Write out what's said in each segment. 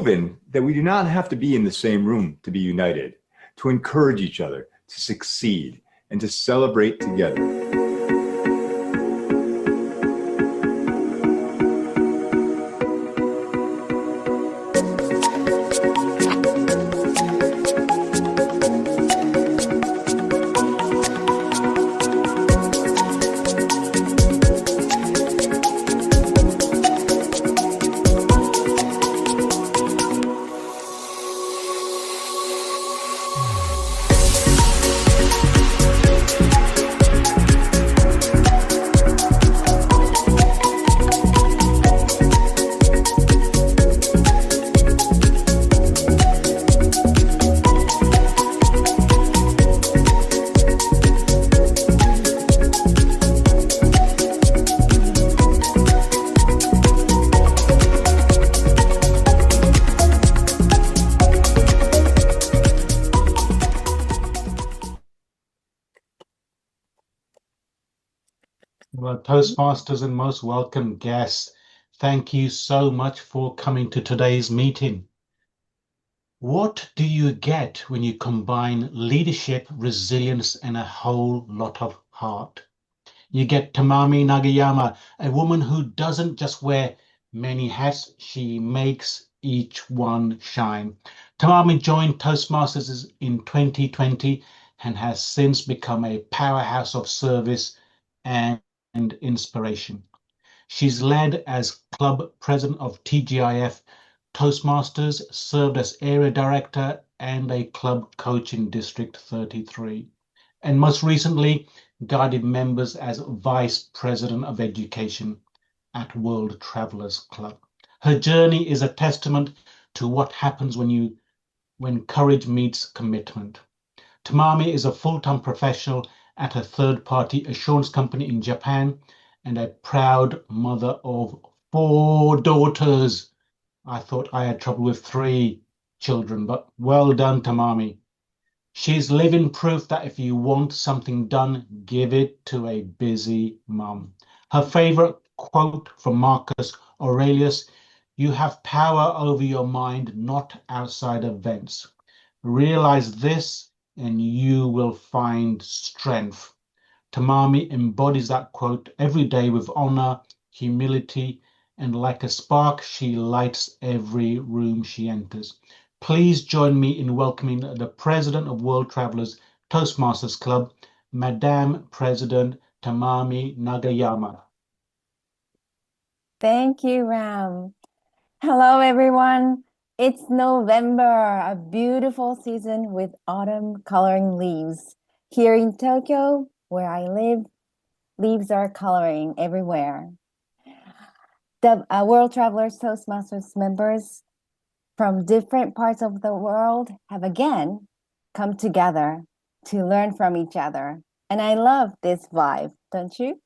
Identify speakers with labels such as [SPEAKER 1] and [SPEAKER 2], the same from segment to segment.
[SPEAKER 1] proven that we do not have to be in the same room to be united, to encourage each other, to succeed, and to celebrate together.
[SPEAKER 2] Well, Toastmasters and most welcome guests, thank you so much for coming to today's meeting. What do you get when you combine leadership, resilience, and a whole lot of heart? You get Tamami Nagayama, a woman who doesn't just wear many hats, she makes each one shine. Tamami joined Toastmasters in 2020 and has since become a powerhouse of service and inspiration. She's led as club president of TGIF Toastmasters, served as area director and a club coach in District 33, and most recently guided members as vice president of education at World Travelers Club. Her journey is a testament to what happens when courage meets commitment. Tamami is a full-time professional at a third-party assurance company in Japan and a proud mother of 4 daughters. I thought I had trouble with 3 children, but well done, Tamami. She's living proof that if you want something done, give it to a busy mum. Her favorite quote from Marcus Aurelius, "You have power over your mind, not outside events. Realize this and you will find strength." Tamami embodies that quote every day with honor, humility, and like a spark, she lights every room she enters. Please join me in welcoming the President of World Travelers Toastmasters Club, Madame President Tamami Nagayama.
[SPEAKER 3] Thank you, Ram. Hello, everyone. It's November, a beautiful season with autumn coloring leaves. Here in Tokyo, where I live, leaves are coloring everywhere. The World Travelers Toastmasters members from different parts of the world have again come together to learn from each other. And I love this vibe, don't you?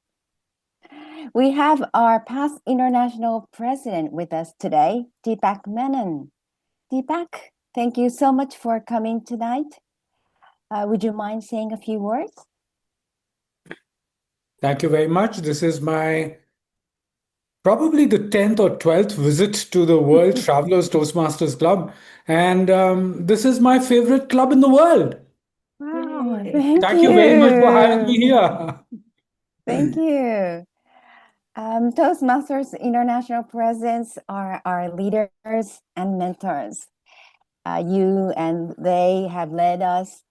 [SPEAKER 3] We have our past international president with us today, Deepak Menon. Deepak, thank you so much for coming tonight. Would you mind saying a few words?
[SPEAKER 4] Thank you very much. This is my probably the 10th or 12th visit to the World Travelers Toastmasters Club. And this is my favorite club in the world.
[SPEAKER 3] Wow,
[SPEAKER 4] Thank you very much for having me here.
[SPEAKER 3] Thank you. Toastmasters International Presidents are our leaders and mentors. You and they have led us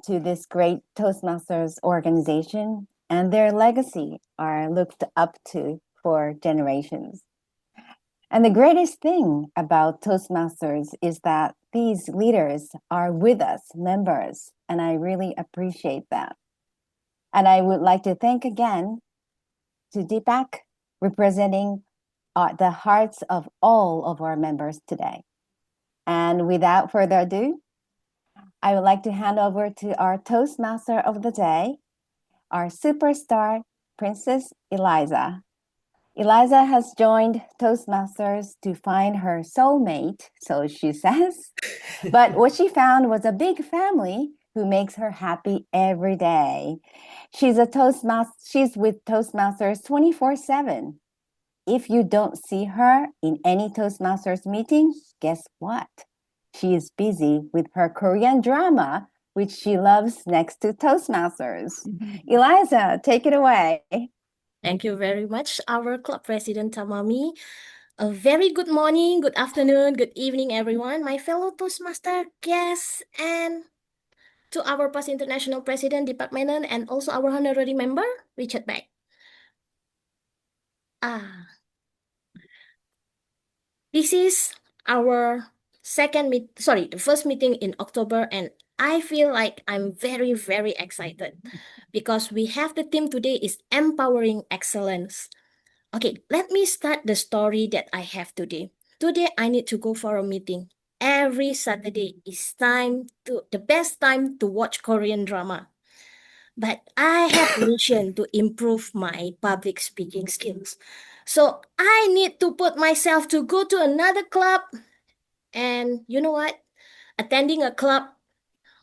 [SPEAKER 3] to this great Toastmasters organization, and their legacy are looked up to for generations. And the greatest thing about Toastmasters is that these leaders are with us, members, and I really appreciate that. And I would like to thank again to Deepak, representing the hearts of all of our members today. And without further ado, I would like to hand over to our Toastmaster of the day, our superstar, Princess Eliza. Eliza has joined Toastmasters to find her soulmate, so she says. But what she found was a big family who makes her happy every day. She's with Toastmasters 24/7. If you don't see her in any Toastmasters meeting, guess what? She is busy with her Korean drama, which she loves next to Toastmasters. Eliza, take it away.
[SPEAKER 5] Thank you very much, our club president Tamami. A very good morning, good afternoon, good evening, everyone, my fellow Toastmaster guests, and to our past international president Deepak Menon, and also our honorary member Richard Beck. This is our the first meeting in October, and I feel like I'm very, very excited because we have the theme today is empowering excellence. Okay, let me start the story that I have today. Today, I need to go for a meeting. Every Saturday is the best time to watch Korean drama. But I have mission to improve my public speaking skills. So I need to put myself to go to another club. And you know what? Attending a club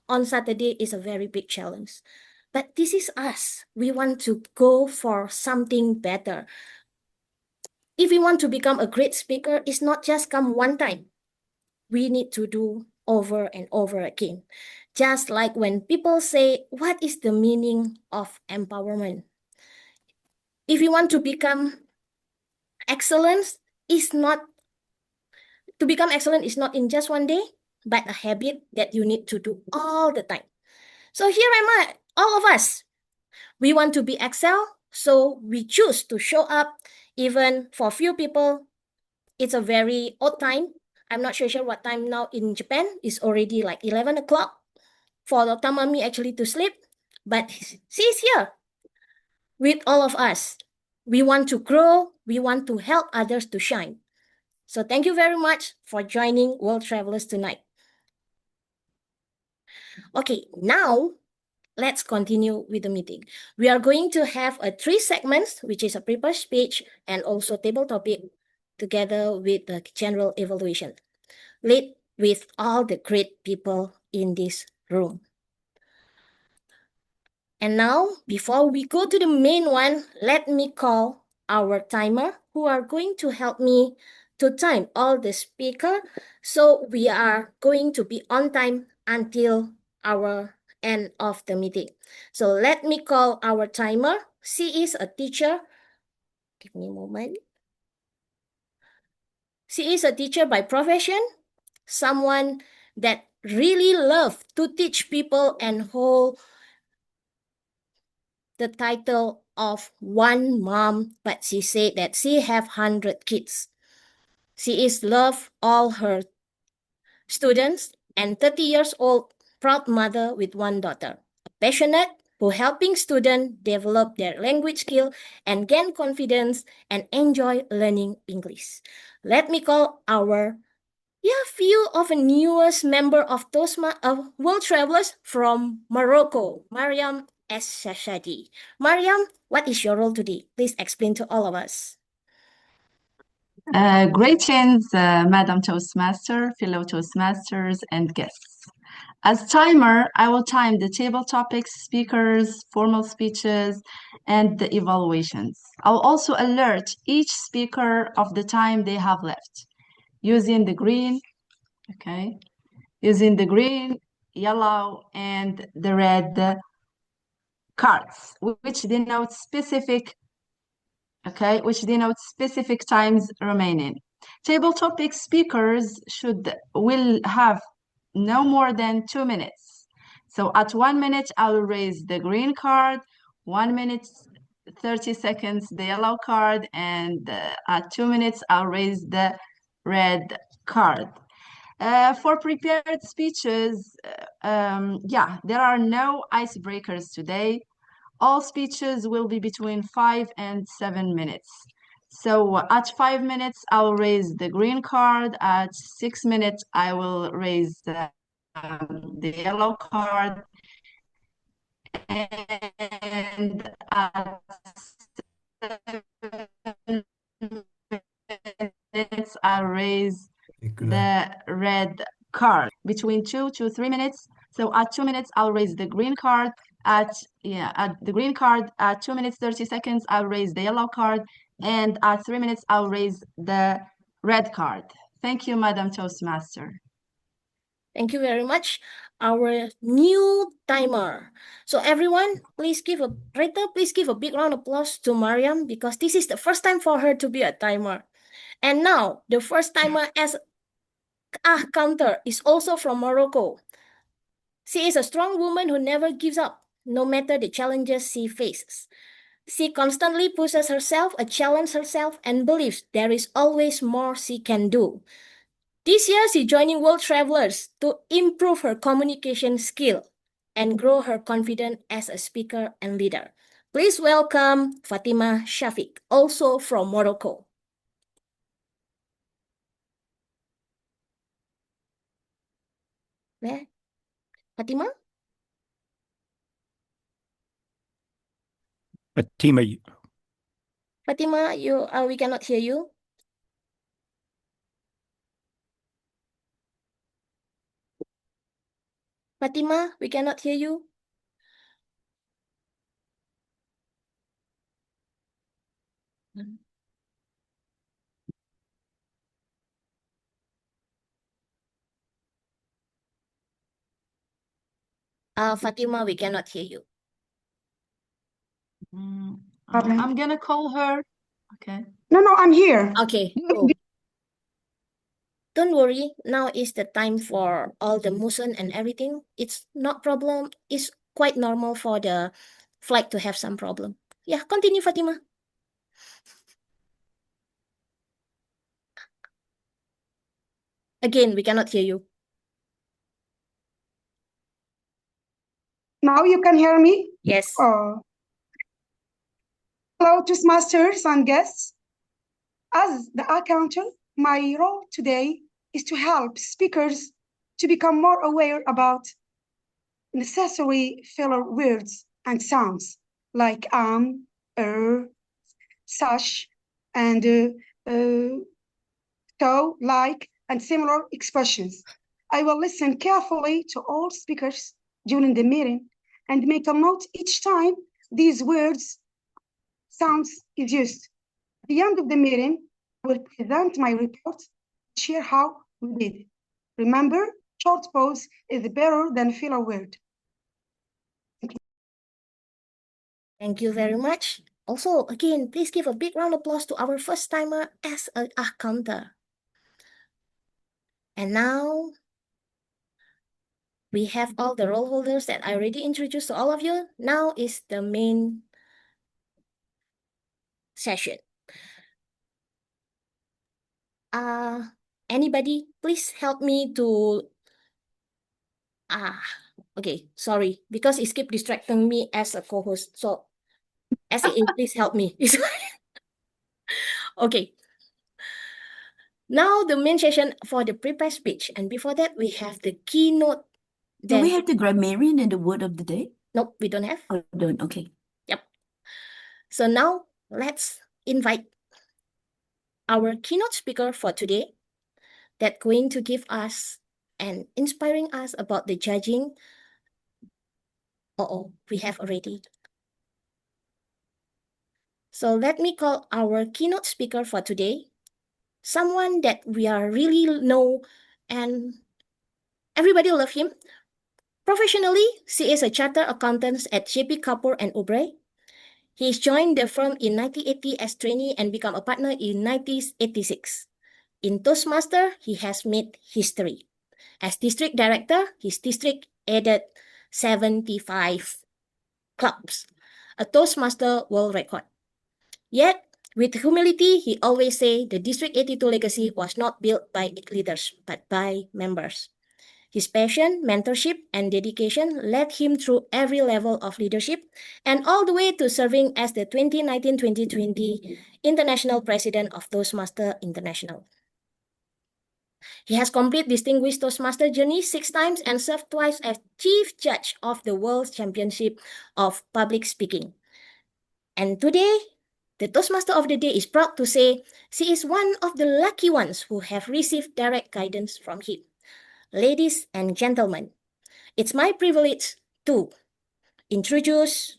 [SPEAKER 5] on Saturday is a very big challenge. But this is us. We want to go for something better. If we want to become a great speaker, it's not just come one time. We need to do over and over again. Just like when people say, what is the meaning of empowerment? If you want to become excellent, to become excellent is not in just one day, but a habit that you need to do all the time. So here am I, all of us. We want to be excel, so we choose to show up. Even for few people, it's a very odd time. I'm not sure what time now in Japan. It's already like 11 o'clock for the Tamami actually to sleep. But she's here with all of us. We want to grow. We want to help others to shine. So thank you very much for joining World Travelers tonight. Okay, now let's continue with the meeting. We are going to have 3 segments, which is a prepared speech and also table topic, together with the general evaluation, led with all the great people in this room. And now, before we go to the main one, let me call our timer who are going to help me to time all the speaker. So we are going to be on time until our end of the meeting. So let me call our timer. She is a teacher. Give me a moment. She is a teacher by profession, someone that really loves to teach people and hold the title of one mom, but she said that she have 100 kids. She is love all her students and 30 years old proud mother with 1 daughter. Passionate who helping students develop their language skill and gain confidence and enjoy learning English. Let me call our few of the newest member of World Travelers from Morocco, Meryam Ech-Chahedy. Meryam, what is your role today? Please explain to all of us.
[SPEAKER 6] Greetings, Madam Toastmaster, fellow Toastmasters, and guests. As timer, I will time the table topics, speakers, formal speeches, and the evaluations. I'll also alert each speaker of the time they have left using the green, yellow, and the red cards, which denote specific times remaining. Table topic speakers will have no more than 2 minutes. So at 1 minute, I will raise the green card, 1 minute, 30 seconds, the yellow card, and at 2 minutes, I'll raise the red card. For prepared speeches, there are no icebreakers today. All speeches will be between 5 and 7 minutes. So at 5 minutes, I'll raise the green card. At 6 minutes, I will raise the yellow card. And at 7 minutes, I'll raise the red card. Between 2 to 3 minutes. So at 2 minutes, I'll raise the green card. At the green card, at 2 minutes, 30 seconds, I'll raise the yellow card. And at 3 minutes, I'll raise the red card. Thank you, Madam Toastmaster.
[SPEAKER 5] Thank you very much. Our new timer. So everyone, please give a big round of applause to Meryam because this is the first time for her to be a timer. And now the first timer as counter is also from Morocco. She is a strong woman who never gives up, no matter the challenges she faces. She constantly pushes herself, challenges herself, and believes there is always more she can do. This year, she joining World Travelers to improve her communication skill and grow her confidence as a speaker and leader. Please welcome Fatimah Chaufik, also from Morocco. Where? Fatimah? Fatimah, we cannot hear you. Fatimah, we cannot hear you. Fatimah, we cannot hear you.
[SPEAKER 6] I'm gonna call her. Okay.
[SPEAKER 7] No, I'm here.
[SPEAKER 5] Okay, cool. Don't worry, now is the time for all the motion and everything. It's not problem. It's quite normal for the flight to have some problem. Yeah, continue, Fatimah. Again, we cannot hear you.
[SPEAKER 7] Now you can hear me?
[SPEAKER 5] Yes.
[SPEAKER 7] Hello, Toastmasters and guests. As the accountant, my role today is to help speakers to become more aware about necessary filler words and sounds like such, and so, like, and similar expressions. I will listen carefully to all speakers during the meeting and make a note each time these words sounds is used. At the end of the meeting, I will present my report, share how we did. Remember, short pause is better than filler word.
[SPEAKER 5] Thank you very much. Also, again, please give a big round of applause to our first timer as a counter. And now we have all the role holders that I already introduced to all of you. Now is the main session. Anybody, please help me to okay, sorry, because it keep distracting me as a co-host. So SAA, please help me. Okay. Now the main session for the prepared speech. And before that, we have the keynote.
[SPEAKER 8] Do we have the grammarian and the word of the day?
[SPEAKER 5] Nope, we don't have.
[SPEAKER 8] Oh, don't. Okay.
[SPEAKER 5] Yep. So now let's invite our keynote speaker for today that's going to give us and inspiring us about the judging. We have already. So let me call our keynote speaker for today, someone that we are really know and everybody love him. Professionally, she is a chartered accountant at JP Kapoor and Obrey. He joined the firm in 1980 as trainee and became a partner in 1986. In Toastmaster, he has made history. As district director, his district added 75 clubs, a Toastmaster world record. Yet, with humility, he always say the District 82 legacy was not built by its leaders, but by members. His passion, mentorship, and dedication led him through every level of leadership and all the way to serving as the 2019-2020 International President of Toastmaster International. He has completed Distinguished Toastmaster journey 6 times and served twice as Chief Judge of the World Championship of Public Speaking. And today, the Toastmaster of the Day is proud to say she is one of the lucky ones who have received direct guidance from him. Ladies and gentlemen, it's my privilege to introduce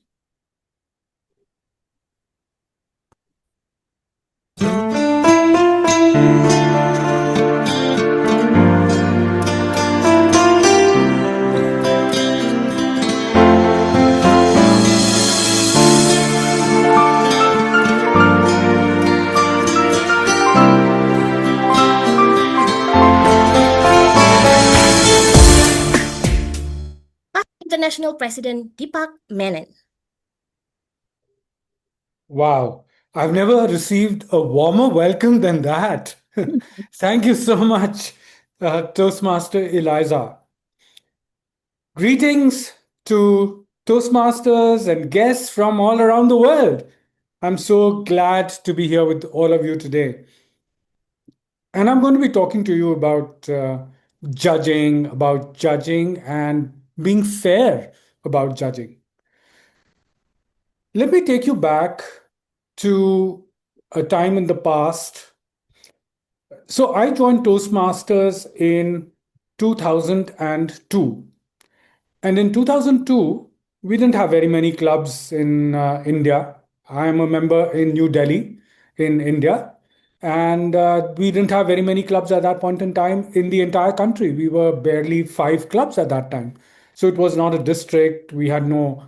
[SPEAKER 5] International President Deepak Menon.
[SPEAKER 4] Wow, I've never received a warmer welcome than that. Thank you so much, Toastmaster Eliza. Greetings to Toastmasters and guests from all around the world. I'm so glad to be here with all of you today. And I'm going to be talking to you about judging, and being fair about judging. Let me take you back to a time in the past. So I joined Toastmasters in 2002. And in 2002, we didn't have very many clubs in India. I'm a member in New Delhi in India. And we didn't have very many clubs at that point in time in the entire country. We were barely 5 clubs at that time. So it was not a district. We had no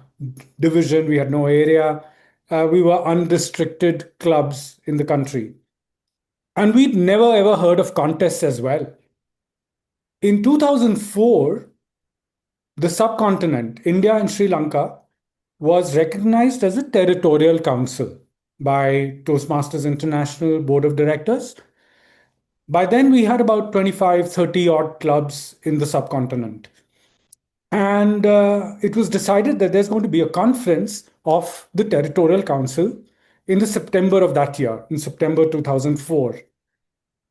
[SPEAKER 4] division. We had no area. We were unrestricted clubs in the country. And we'd never ever heard of contests as well. In 2004, the subcontinent, India and Sri Lanka, was recognized as a territorial council by Toastmasters International Board of Directors. By then, we had about 25, 30 odd clubs in the subcontinent. And it was decided that there's going to be a conference of the Territorial Council in the September of that year, in September 2004.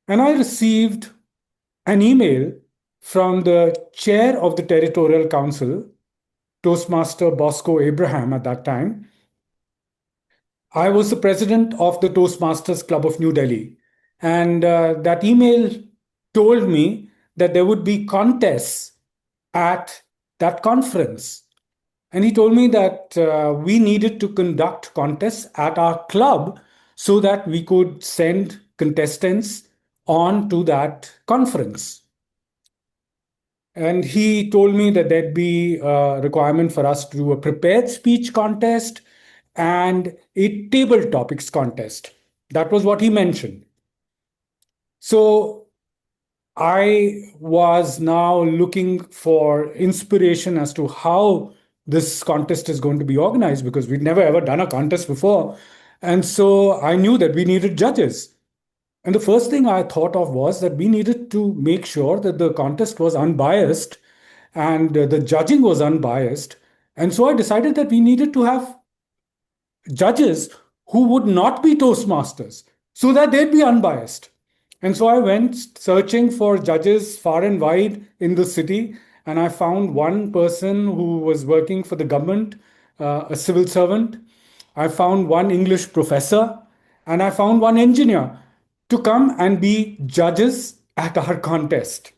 [SPEAKER 4] And I received an email from the chair of the Territorial Council, Toastmaster Bosco Abraham at that time. I was the president of the Toastmasters Club of New Delhi. And that email told me that there would be contests at that conference. And he told me that we needed to conduct contests at our club so that we could send contestants on to that conference. And he told me that there'd be a requirement for us to do a prepared speech contest and a table topics contest. That was what he mentioned. So I was now looking for inspiration as to how this contest is going to be organized, because we'd never ever done a contest before. And so I knew that we needed judges. And the first thing I thought of was that we needed to make sure that the contest was unbiased and the judging was unbiased. And so I decided that we needed to have judges who would not be Toastmasters so that they'd be unbiased. And so I went searching for judges far and wide in the city, and I found one person who was working for the government, a civil servant. I found one English professor, and I found one engineer to come and be judges at our contest.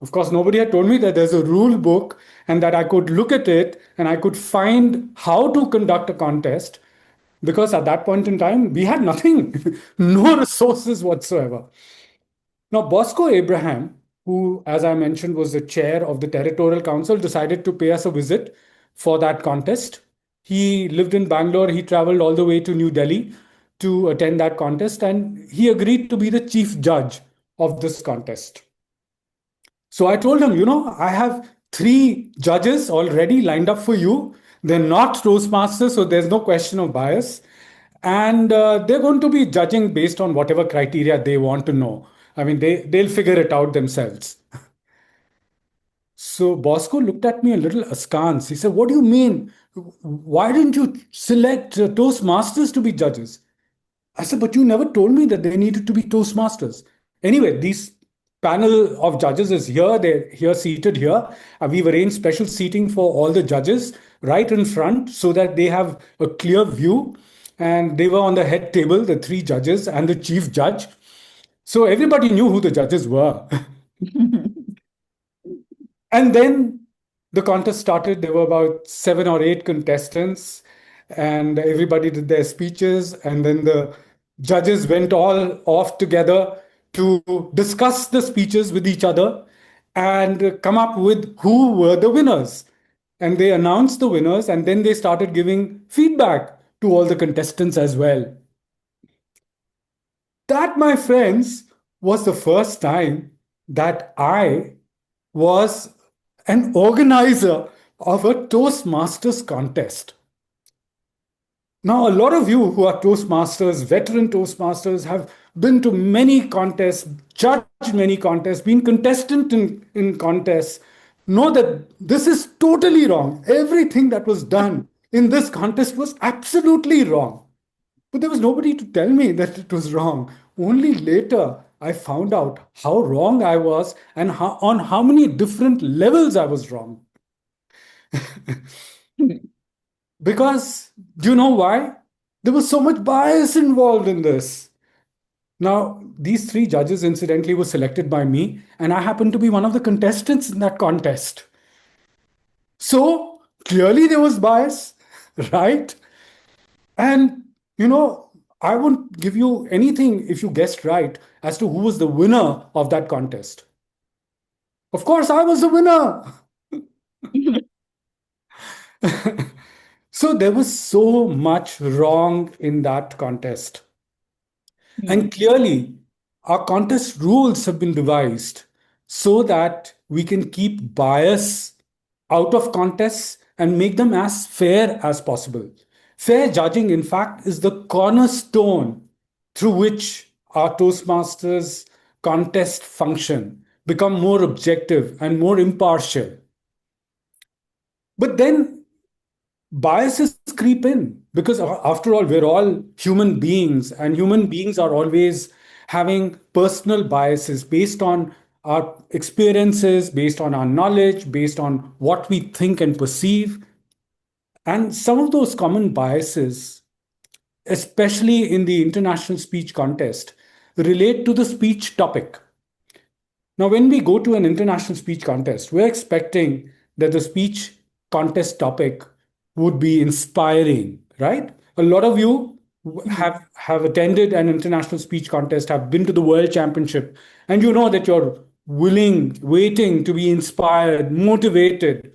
[SPEAKER 4] Of course, nobody had told me that there's a rule book and that I could look at it and I could find how to conduct a contest, because at that point in time, we had nothing, no resources whatsoever. Now, Bosco Abraham, who, as I mentioned, was the chair of the Territorial Council, decided to pay us a visit for that contest. He lived in Bangalore. He traveled all the way to New Delhi to attend that contest, and he agreed to be the chief judge of this contest. So I told him, I have 3 judges already lined up for you. They're not Toastmasters, so there's no question of bias. And they're going to be judging based on whatever criteria they want to know. I mean, they'll figure it out themselves. So Bosco looked at me a little askance. He said, "What do you mean? Why didn't you select Toastmasters to be judges?" I said, "But you never told me that they needed to be Toastmasters." Anyway, these panel of judges is here. They're here seated here. We've arranged special seating for all the judges right in front so that they have a clear view. And they were on the head table, the 3 judges and the chief judge. So everybody knew who the judges were. And then the contest started. There were about 7 or 8 contestants, and everybody did their speeches. And then the judges went all off together to discuss the speeches with each other and come up with who were the winners. And they announced the winners, and then they started giving feedback to all the contestants as well. That, my friends, was the first time that I was an organizer of a Toastmasters contest. Now, a lot of you who are Toastmasters, veteran Toastmasters, have been to many contests, judged many contests, been contestant in contests, know that this is totally wrong. Everything that was done in this contest was absolutely wrong. But there was nobody to tell me that it was wrong. Only later I found out how wrong I was and on how many different levels I was wrong. Because, do you know why? There was so much bias involved in this. Now, these three judges, incidentally, were selected by me, and I happened to be one of the contestants in that contest. So, clearly there was bias, right? And, I won't give you anything if you guessed right as to who was the winner of that contest. Of course, I was the winner. So there was so much wrong in that contest. And clearly, our contest rules have been devised so that we can keep bias out of contests and make them as fair as possible. Fair judging, in fact, is the cornerstone through which our Toastmasters contest function become more objective and more impartial. But then biases creep in because after all, we're all human beings, and human beings are always having personal biases based on our experiences, based on our knowledge, based on what we think and perceive. And some of those common biases, especially in the international speech contest, relate to the speech topic. Now, when we go to an international speech contest, we're expecting that the speech contest topic would be inspiring, right? A lot of you have attended an international speech contest, have been to the World Championship, and you know that you're waiting to be inspired, motivated.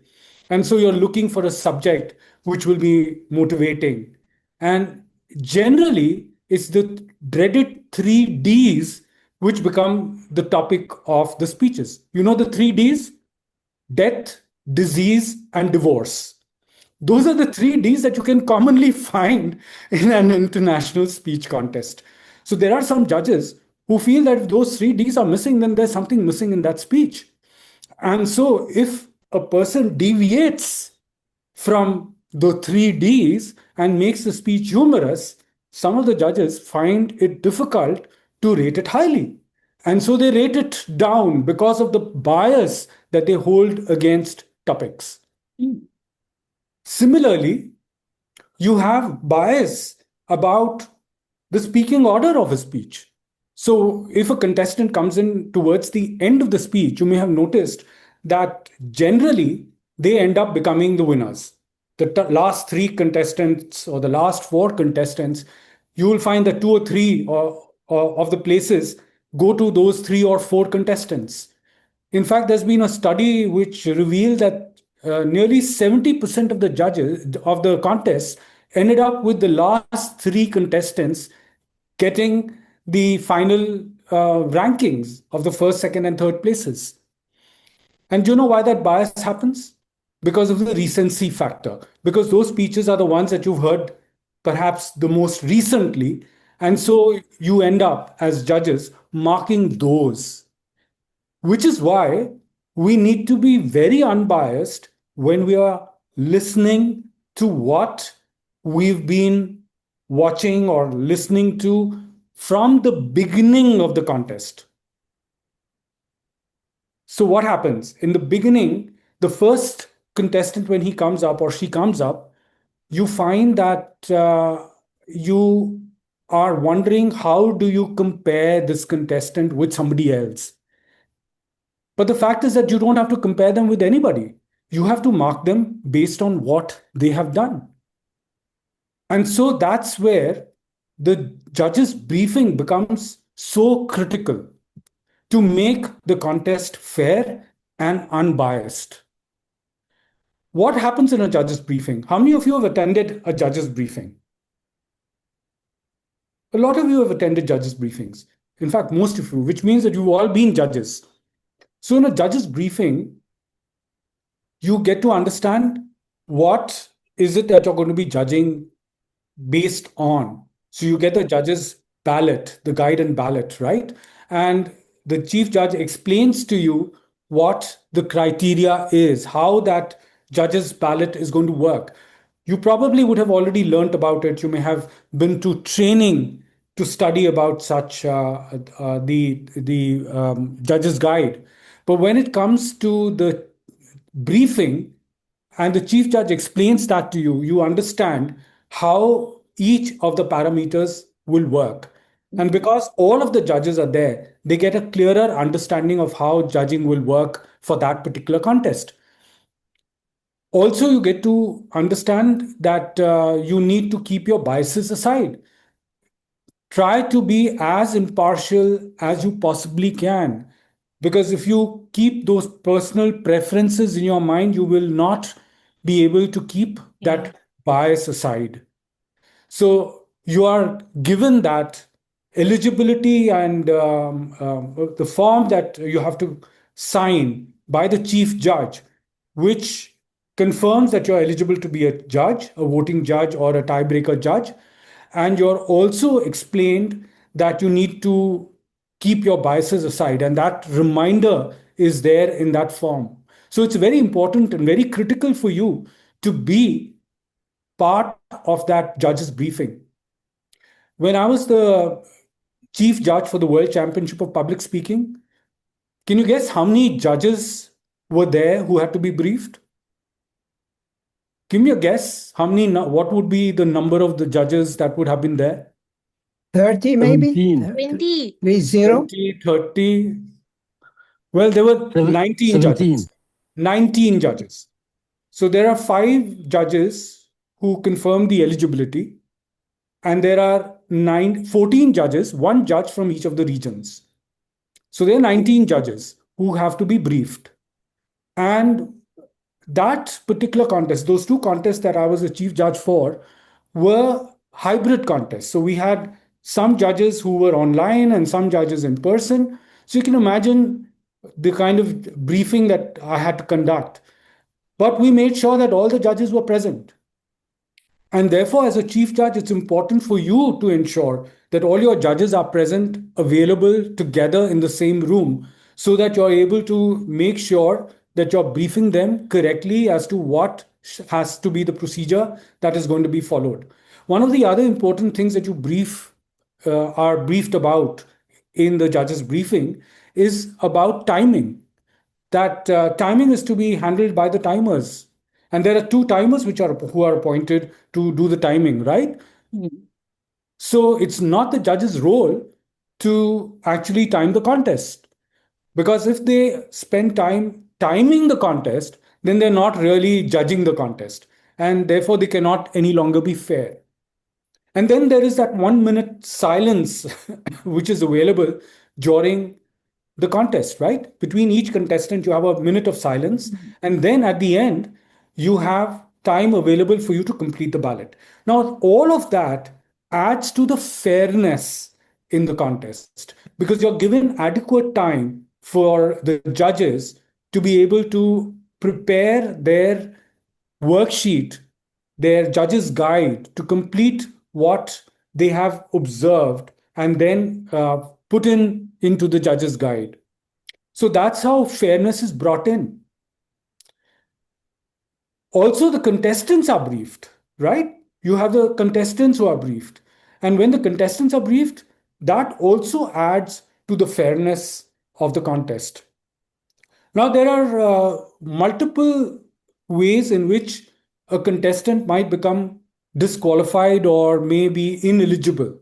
[SPEAKER 4] And so you're looking for a subject which will be motivating. And generally, it's the dreaded 3 Ds which become the topic of the speeches. You know the 3 Ds? Death, disease, and divorce. Those are the 3 Ds that you can commonly find in an international speech contest. So there are some judges who feel that if those 3 Ds are missing, then there's something missing in that speech. And so if a person deviates from the 3 Ds and makes the speech humorous, some of the judges find it difficult to rate it highly. And so they rate it down because of the bias that they hold against topics. Similarly, you have bias about the speaking order of a speech. So if a contestant comes in towards the end of the speech, you may have noticed that generally they end up becoming the winners. The last 3 contestants or the last 4 contestants, you will find that 2 or 3 of the places go to those 3 or 4 contestants. In fact, there's been a study which revealed that nearly 70% of the judges of the contest ended up with the last 3 contestants getting the final rankings of the first, second, and third places. And do you know why that bias happens? Because of the recency factor. Because those speeches are the ones that you've heard perhaps the most recently. And so you end up, as judges, marking those. Which is why we need to be very unbiased when we are listening to what we've been watching or listening to from the beginning of the contest. So what happens? In the beginning, the first contestant, when he comes up or she comes up, you find that you are wondering, how do you compare this contestant with somebody else? But the fact is that you don't have to compare them with anybody. You have to mark them based on what they have done. And so that's where the judge's briefing becomes so critical to make the contest fair and unbiased. What happens in a judge's briefing? How many of you have attended a judge's briefing? A lot of you have attended judges' briefings. In fact, most of you, which means that you've all been judges. So in a judge's briefing, you get to understand what is it that you're going to be judging based on. So you get the judge's ballot, the guide and ballot, right? And the chief judge explains to you what the criteria is, how that judge's ballot is going to work. You probably would have already learnt about it. You may have been to training to study about such the judge's guide. But when it comes to the briefing, and the chief judge explains that to you, you understand how each of the parameters will work. And because all of the judges are there, they get a clearer understanding of how judging will work for that particular contest. Also, you get to understand that you need to keep your biases aside. Try to be as impartial as you possibly can. Because if you keep those personal preferences in your mind, you will not be able to keep that bias aside. So you are given that eligibility and the form that you have to sign by the chief judge, which confirms that you're eligible to be a judge, a voting judge, or a tiebreaker judge. And you're also explained that you need to keep your biases aside. And that reminder is there in that form. So it's very important and very critical for you to be part of that judge's briefing. When I was the chief judge for the World Championship of Public Speaking, can you guess how many judges were there who had to be briefed? Give me a guess. What would be the number of the judges that would have been there?
[SPEAKER 9] 30 maybe?
[SPEAKER 5] 20.
[SPEAKER 4] 20, 30. Well, there were 19 judges. 19 judges. So there are 5 judges who confirm the eligibility. And there are 14 judges, 1 judge from each of the regions. So there are 19 judges who have to be briefed. And that particular contest, those 2 contests that I was the chief judge for, were hybrid contests. So we had some judges who were online and some judges in person. So you can imagine the kind of briefing that I had to conduct. But we made sure that all the judges were present. And therefore, as a chief judge, it's important for you to ensure that all your judges are present, available together in the same room, so that you're able to make sure that you're briefing them correctly as to what has to be the procedure that is going to be followed. One of the other important things that you are briefed about in the judge's briefing is about timing. That timing is to be handled by the timers. And there are 2 timers who are appointed to do the timing, right? So it's not the judge's role to actually time the contest. Because if they spend time timing the contest, then they're not really judging the contest. And therefore, they cannot any longer be fair. And then there is that 1 minute silence, which is available during the contest, right? Between each contestant, you have a minute of silence. And then at the end, you have time available for you to complete the ballot. Now, all of that adds to the fairness in the contest because you're given adequate time for the judges to be able to prepare their worksheet, their judge's guide, to complete what they have observed and then put into the judge's guide. So that's how fairness is brought in. Also, the contestants are briefed, right? You have the contestants who are briefed. And when the contestants are briefed, that also adds to the fairness of the contest. Now, there are multiple ways in which a contestant might become disqualified or may be ineligible.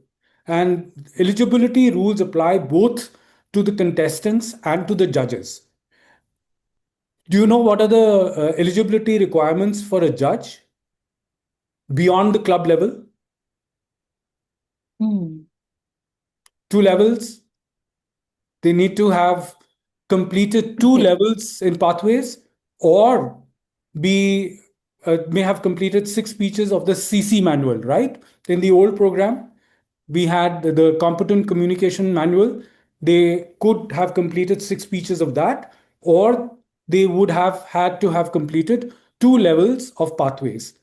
[SPEAKER 4] And eligibility rules apply both to the contestants and to the judges. Do you know what are the eligibility requirements for a judge beyond the club level? 2 levels. They need to have completed 2 levels in pathways or may have completed 6 speeches of the CC manual, right? In the old program, we had the competent communication manual. They could have completed 6 speeches of that, or they would have had to have completed 2 levels of pathways.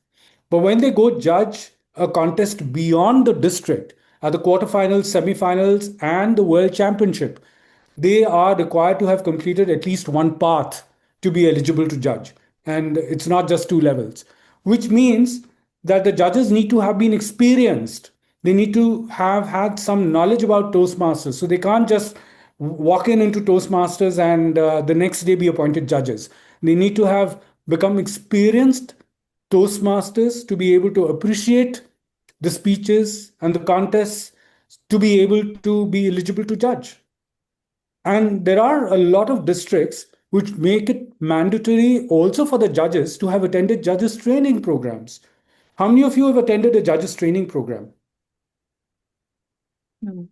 [SPEAKER 4] But when they go judge a contest beyond the district at the quarterfinals, semifinals, and the World Championship, they are required to have completed at least one path to be eligible to judge. And it's not just 2 levels, which means that the judges need to have been experienced. They need to have had some knowledge about Toastmasters. So they can't just walk into Toastmasters and the next day be appointed judges. They need to have become experienced Toastmasters to be able to appreciate the speeches and the contests to be able to be eligible to judge. And there are a lot of districts which make it mandatory also for the judges to have attended judges training programs. How many of you have attended a judges training program?
[SPEAKER 8] No.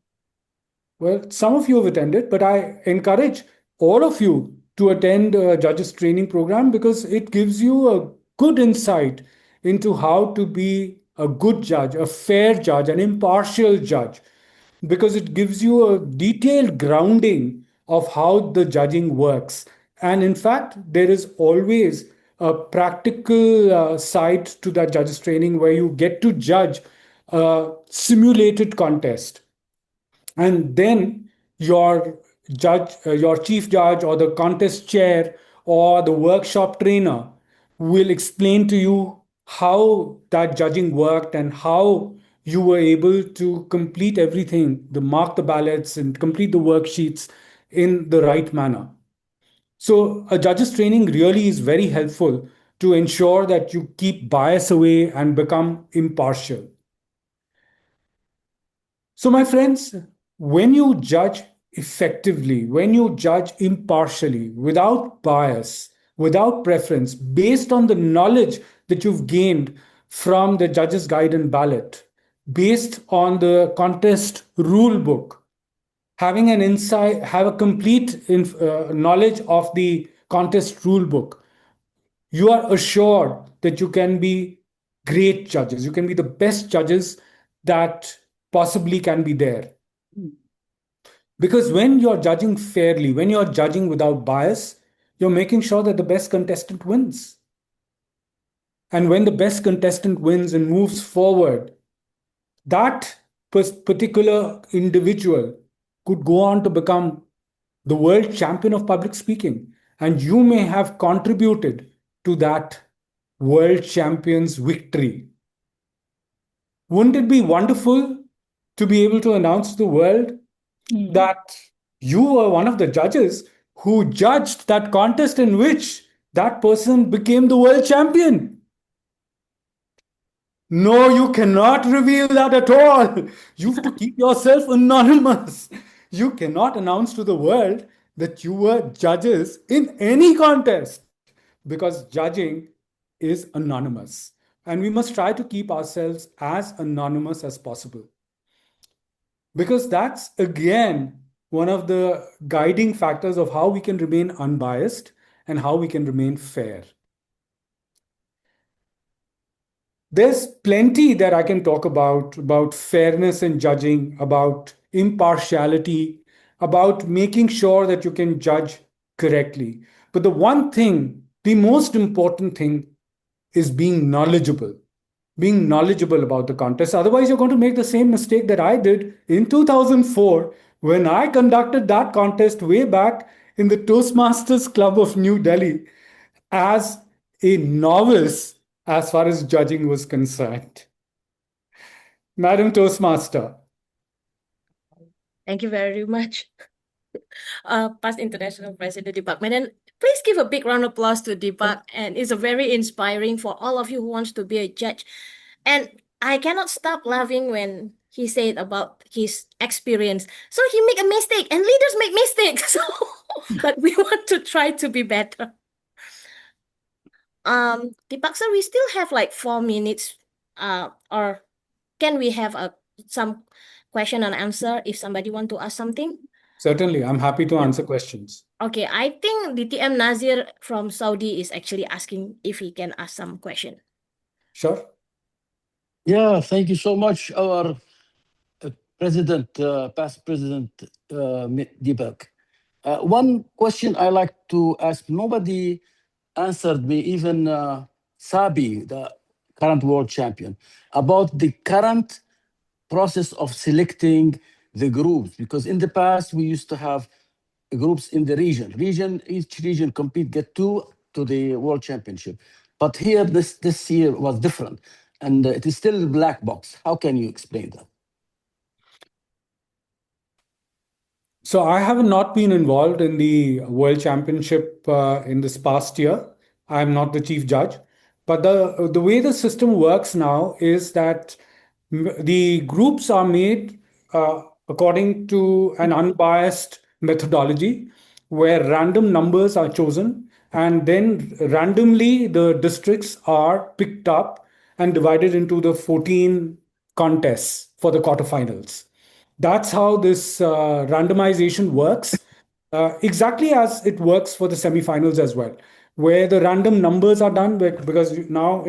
[SPEAKER 4] Well, some of you have attended, but I encourage all of you to attend a judges training program because it gives you a good insight into how to be a good judge, a fair judge, an impartial judge, because it gives you a detailed grounding of how the judging works. And in fact, there is always a practical side to that judges training where you get to judge a simulated contest. And then your judge, your chief judge or the contest chair or the workshop trainer will explain to you how that judging worked and how you were able to complete everything, the mark the ballots and complete the worksheets in the right manner. So a judge's training really is very helpful to ensure that you keep bias away and become impartial. So my friends, when you judge effectively, when you judge impartially, without bias, without preference, based on the knowledge that you've gained from the judge's guide and ballot, based on the contest rule book, having an insight, have a complete knowledge of the contest rule book, you are assured that you can be great judges. You can be the best judges that possibly can be there. Because when you're judging fairly, when you're judging without bias, you're making sure that the best contestant wins. And when the best contestant wins and moves forward, that particular individual could go on to become the world champion of public speaking. And you may have contributed to that world champion's victory. Wouldn't it be wonderful to be able to announce to the world that you were one of the judges who judged that contest in which that person became the world champion? No, you cannot reveal that at all. You have to keep yourself anonymous. You cannot announce to the world that you were judges in any contest because judging is anonymous. And we must try to keep ourselves as anonymous as possible. Because that's, again, one of the guiding factors of how we can remain unbiased and how we can remain fair. There's plenty that I can talk about fairness in judging, about impartiality, about making sure that you can judge correctly. But the one thing, the most important thing, is being knowledgeable about the contest. Otherwise, you're going to make the same mistake that I did in 2004 when I conducted that contest way back in the Toastmasters Club of New Delhi as a novice as far as judging was concerned. Madam Toastmaster.
[SPEAKER 5] Thank you very much. Past International President Deepak Menon. Please give a big round of applause to Deepak. And it's a very inspiring for all of you who wants to be a judge. And I cannot stop laughing when he said about his experience. So he make a mistake and leaders make mistakes. So, but we want to try to be better. Deepak sir, we still have like 4 minutes. Or can we have some question and answer if somebody want to ask something?
[SPEAKER 4] Certainly, I'm happy to answer questions.
[SPEAKER 5] Okay, I think DTM Nazir from Saudi is actually asking if he can ask some question.
[SPEAKER 4] Sure.
[SPEAKER 10] Yeah, thank you so much, our president, past president Deepak. One question I like to ask, nobody answered me, even Sabi, the current world champion, about the current process of selecting the groups. Because in the past, we used to have groups in the region. Each region compete, get two to the world championship. But here, this year was different. And it is still a black box. How can you explain that?
[SPEAKER 4] So I have not been involved in the World Championship in this past year. I'm not the chief judge. But the way the system works now is that the groups are made according to an unbiased methodology where random numbers are chosen, and then randomly the districts are picked up and divided into the 14 contests for the quarterfinals. That's how this randomization works, exactly as it works for the semifinals as well, where the random numbers are done. Because now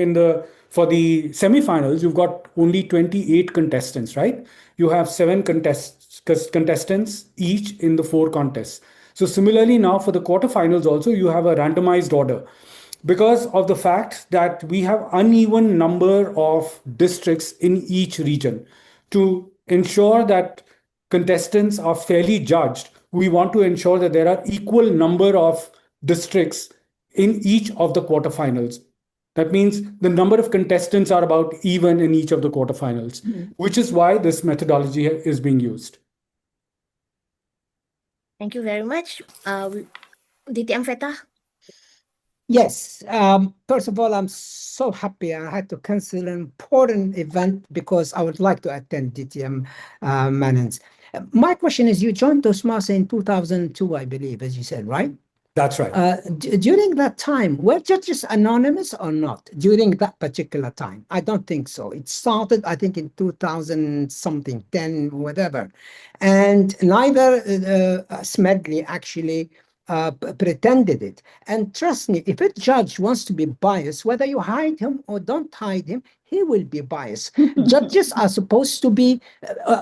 [SPEAKER 4] for the semifinals, you've got only 28 contestants, right? You have seven contestants each in the four contests. So similarly, now for the quarterfinals also, you have a randomized order because of the fact that we have uneven number of districts in each region. To ensure that contestants are fairly judged, we want to ensure that there are equal number of districts in each of the quarterfinals. That means the number of contestants are about even in each of the quarterfinals, which is why this methodology is being used.
[SPEAKER 5] Thank you very much. DTM Feta?
[SPEAKER 9] Yes. First of all, I'm so happy I had to cancel an important event because I would like to attend DTM Menon's. My question is, you joined Toastmaster in 2002, I believe, as you said, right?
[SPEAKER 4] That's right.
[SPEAKER 9] During that time, were judges anonymous or not? During that particular time? I don't think so. It started, I think, in 2000 something, 10, whatever. And neither Smedley actually pretended it. And trust me, if a judge wants to be biased, whether you hide him or don't hide him, he will be biased. Judges are supposed to be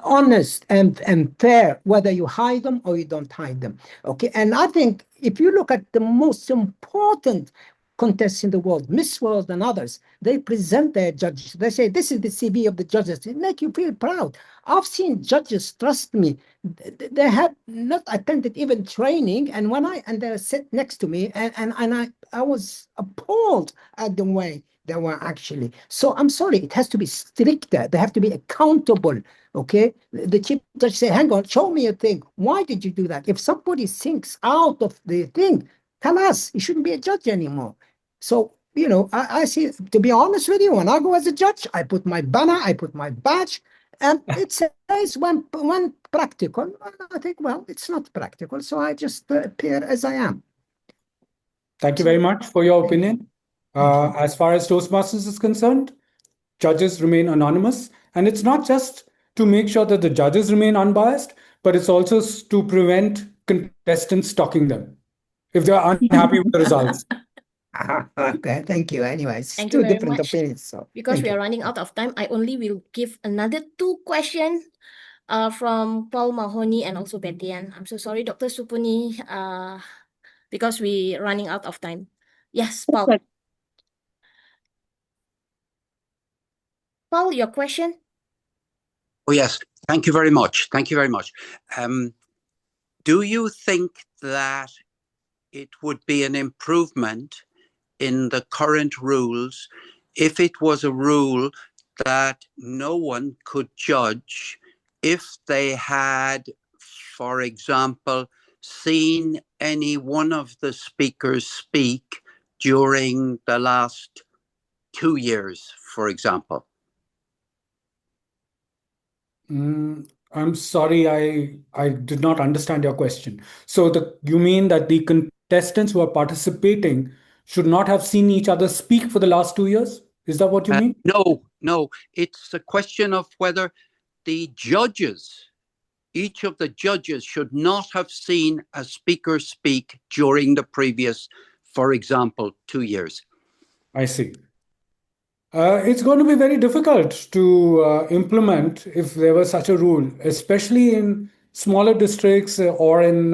[SPEAKER 9] honest and fair, whether you hide them or you don't hide them. Okay, and I think if you look at the most important contests in the world, Miss World and others, they present their judges. They say, this is the CV of the judges. It make you feel proud. I've seen judges, trust me, they have not attended even training. And they sit next to me, and I was appalled at the way they were actually. So I'm sorry, it has to be stricter. They have to be accountable. Okay, the chief judge say, hang on, show me a thing. Why did you do that? If somebody thinks out of the thing, tell us. He shouldn't be a judge anymore. So, I see, to be honest with you, when I go as a judge, I put my banner, I put my badge, and it says when practical. And I think, well, it's not practical, so I just appear as I am.
[SPEAKER 4] Thank you very much for your opinion. As far as Toastmasters is concerned, judges remain anonymous. And it's not just to make sure that the judges remain unbiased, but it's also to prevent contestants stalking them if they're unhappy with the results.
[SPEAKER 9] Okay, thank you. Anyways,
[SPEAKER 5] Thank you
[SPEAKER 9] two
[SPEAKER 5] very
[SPEAKER 9] different
[SPEAKER 5] much.
[SPEAKER 9] opinions. So
[SPEAKER 5] Because we
[SPEAKER 9] thank
[SPEAKER 5] are
[SPEAKER 9] you.
[SPEAKER 5] running out of time, I only will give another 2 questions from Paul Mahoney and also Betian. I'm so sorry, Dr. Supuni, because we're running out of time. Yes, Paul.
[SPEAKER 11] Okay.
[SPEAKER 5] Paul, your question?
[SPEAKER 11] Oh, yes. Thank you very much. Thank you very much. Do you think that it would be an improvement in the current rules if it was a rule that no one could judge if they had, for example, seen any one of the speakers speak during the last 2 years, for example?
[SPEAKER 4] I'm sorry, I did not understand your question. So you mean that the contestants who are participating should not have seen each other speak for the last 2 years? Is that what you mean?
[SPEAKER 11] No. It's a question of whether the judges, each of the judges, should not have seen a speaker speak during the previous, for example, 2 years.
[SPEAKER 4] I see. It's going to be very difficult to implement if there was such a rule, especially in smaller districts or in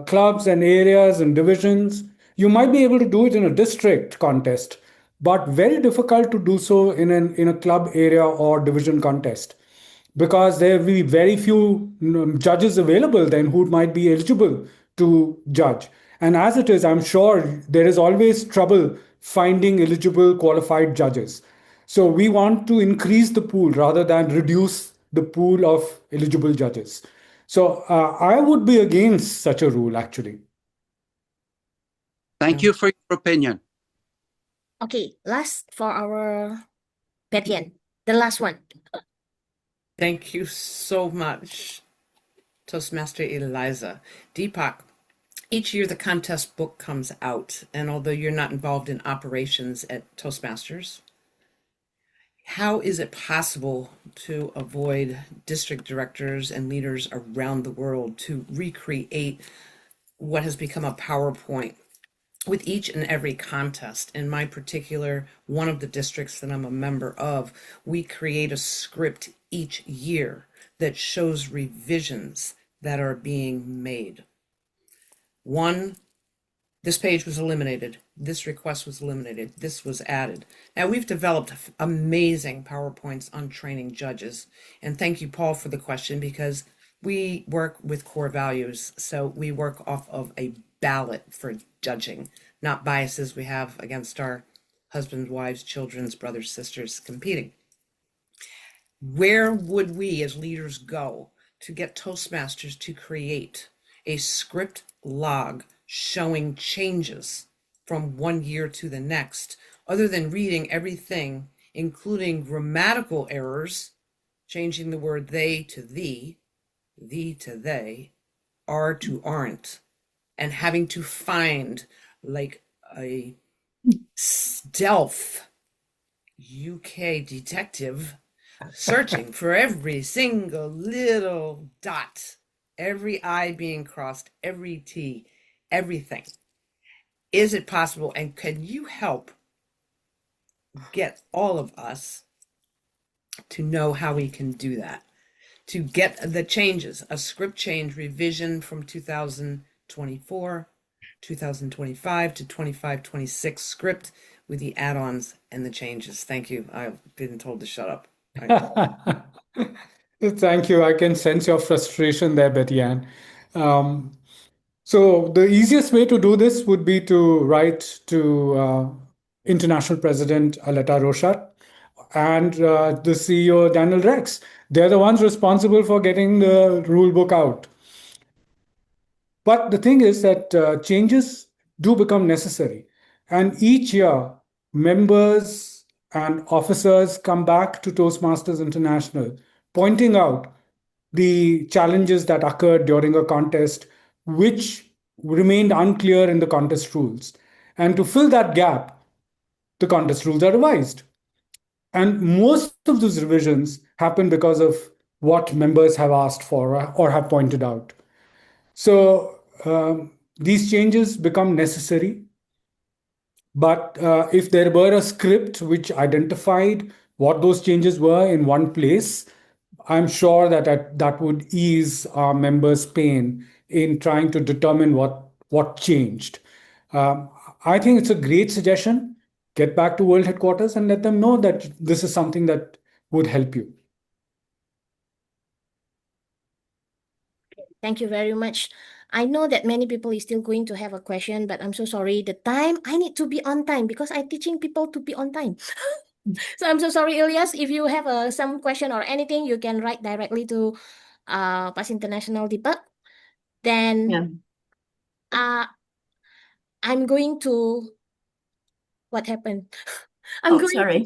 [SPEAKER 4] clubs and areas and divisions. You might be able to do it in a district contest, but very difficult to do so in a club area or division contest, because there will be very few judges available then who might be eligible to judge. And as it is, I'm sure there is always trouble finding eligible qualified judges. So we want to increase the pool rather than reduce the pool of eligible judges. So I would be against such a rule, actually.
[SPEAKER 11] Thank you for your opinion.
[SPEAKER 5] Okay, last for our Petian, the last one.
[SPEAKER 12] Thank you so much, Toastmaster Eliza. Deepak, each year the contest book comes out, and although you're not involved in operations at Toastmasters, how is it possible to avoid district directors and leaders around the world to recreate what has become a PowerPoint with each and every contest? In my particular, one of the districts that I'm a member of, we create a script each year that shows revisions that are being made. One, this page was eliminated. This request was eliminated. This was added. Now, we've developed amazing PowerPoints on training judges. And thank you, Paul, for the question, because we work with core values. So we work off of a ballot for judging, not biases we have against our husbands, wives, children's, brothers, sisters competing. Where would we as leaders go to get Toastmasters to create a script log showing changes from one year to the next, other than reading everything, including grammatical errors, changing the word they to thee to they, are to aren't, and having to find like a stealth UK detective searching for every single little dot, every I being crossed, every T, everything. Is it possible? And can you help get all of us to know how we can do that? To get the changes, a script change revision from 2024, 2025 to 25-26 script with the add-ons and the changes. Thank you. I've been told to shut up.
[SPEAKER 4] Thank you. I can sense your frustration there, Betty Ann. So the easiest way to do this would be to write to International President Aleta Roshat and the CEO Daniel Rex. They're the ones responsible for getting the rule book out. But the thing is that changes do become necessary. And each year, members and officers come back to Toastmasters International, pointing out the challenges that occurred during a contest, which remained unclear in the contest rules. And to fill that gap, the contest rules are revised. And most of those revisions happen because of what members have asked for or have pointed out. So these changes become necessary. But if there were a script which identified what those changes were in one place, I'm sure that would ease our members' pain in trying to determine what changed. I think it's a great suggestion. Get back to World Headquarters and let them know that this is something that would help you.
[SPEAKER 5] Thank you very much. I know that many people is still going to have a question, but I'm so sorry. The time, I need to be on time because I'm teaching people to be on time. So I'm so sorry, Ilyas. If you have some question or anything, you can write directly to PAS International Deepak. Then I'm going to, what happened? I'm going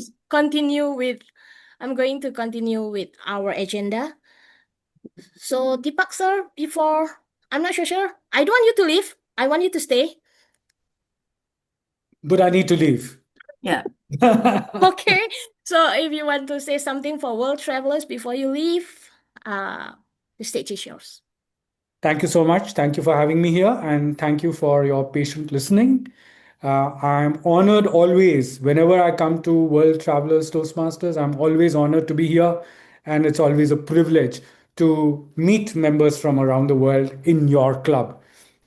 [SPEAKER 5] to continue with our agenda. So Deepak sir, I'm not sure. I don't want you to leave. I want you to stay.
[SPEAKER 4] But I need to leave.
[SPEAKER 8] Yeah.
[SPEAKER 5] Okay. So if you want to say something for World Travelers before you leave, the stage is yours.
[SPEAKER 4] Thank you so much. Thank you for having me here, and thank you for your patient listening. I'm honored always. Whenever I come to World Travelers Toastmasters, I'm always honored to be here, and it's always a privilege to meet members from around the world in your club.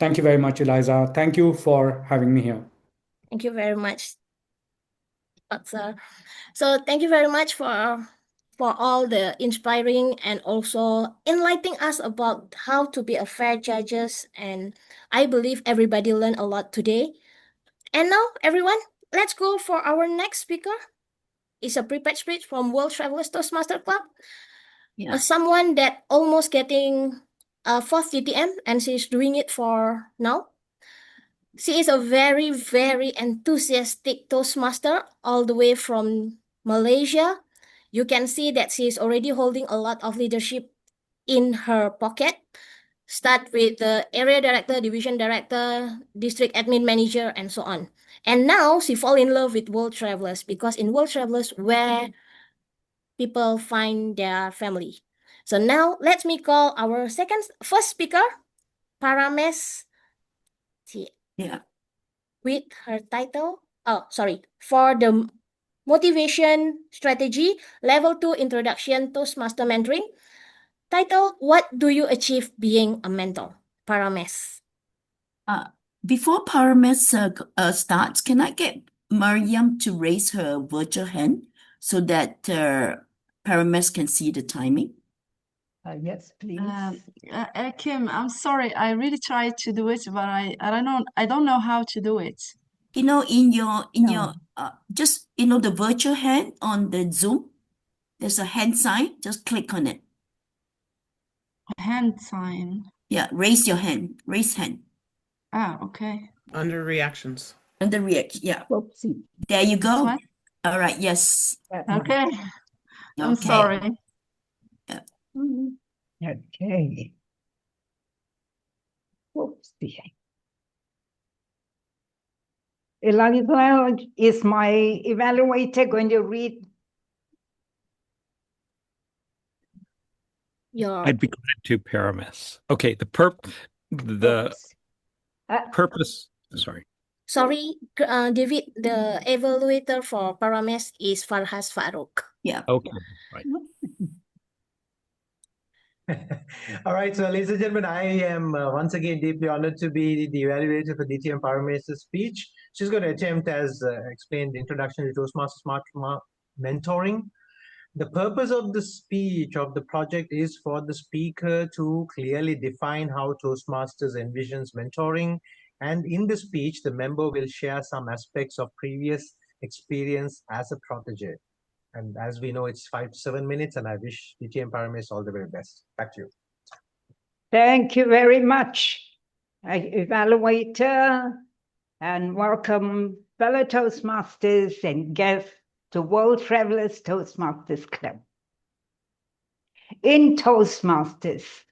[SPEAKER 4] Thank you very much, Eliza. Thank you for having me here.
[SPEAKER 5] Thank you very much, sir. So thank you very much for all the inspiring and also enlightening us about how to be a fair judges. And I believe everybody learned a lot today. And now, everyone, let's go for our next speaker. It's a prepared speech from World Travelers Toastmasters Club.
[SPEAKER 8] Yeah.
[SPEAKER 5] Someone that almost getting a 4th DTM, and she's doing it for now. She is a very, very enthusiastic Toastmaster all the way from Malaysia. You can see that she is already holding a lot of leadership in her pocket. Start with the area director, division director, district admin manager, and so on. And now she fall in love with World Travelers, because in World Travelers where people find their family. So now let me call our first speaker, Paramesh.
[SPEAKER 8] Yeah.
[SPEAKER 5] With her title, for the motivation strategy, level 2 introduction Toastmaster mentoring. Title, what do you achieve being a mentor? Paramesh.
[SPEAKER 8] Before Paramesh starts, can I get Meryam to raise her virtual hand so that Paramesh can see the timing?
[SPEAKER 9] Yes, please.
[SPEAKER 6] Kim, I'm sorry. I really tried to do it, but I don't know how to do it.
[SPEAKER 8] You know, in your just the virtual hand on the Zoom, there's a hand sign. Just click on it.
[SPEAKER 6] Hand sign.
[SPEAKER 8] Yeah, raise your hand. Raise hand.
[SPEAKER 6] Ah, okay.
[SPEAKER 12] Under reactions.
[SPEAKER 8] Under reaction. Yeah.
[SPEAKER 9] Oopsie.
[SPEAKER 8] There you go.
[SPEAKER 6] one?
[SPEAKER 8] All right. Yes.
[SPEAKER 6] Okay. I'm
[SPEAKER 8] Okay.
[SPEAKER 6] sorry.
[SPEAKER 9] Okay. Oopsie. Eliza, is my evaluator going to read?
[SPEAKER 13] I'd be glad to, Paramesh. Okay, the purpose. Sorry.
[SPEAKER 5] Sorry, David, the evaluator for Paramesh is Farhas Farouk.
[SPEAKER 8] Yeah.
[SPEAKER 13] Okay. Right.
[SPEAKER 14] All right, so ladies and gentlemen, I am once again deeply honored to be the evaluator for DTM Paramesh's speech. She's going to attempt, as explained, the introduction to Toastmaster Smart Mentoring. The purpose of the speech of the project is for the speaker to clearly define how Toastmasters envisions mentoring. And in the speech, the member will share some aspects of previous experience as a protege. And as we know, it's 5 to 7 minutes, and I wish DTM Paramesh all the very best. Back to you.
[SPEAKER 9] Thank you very much, evaluator, and welcome fellow Toastmasters and guests to World Travelers Toastmasters Club. In Toastmasters,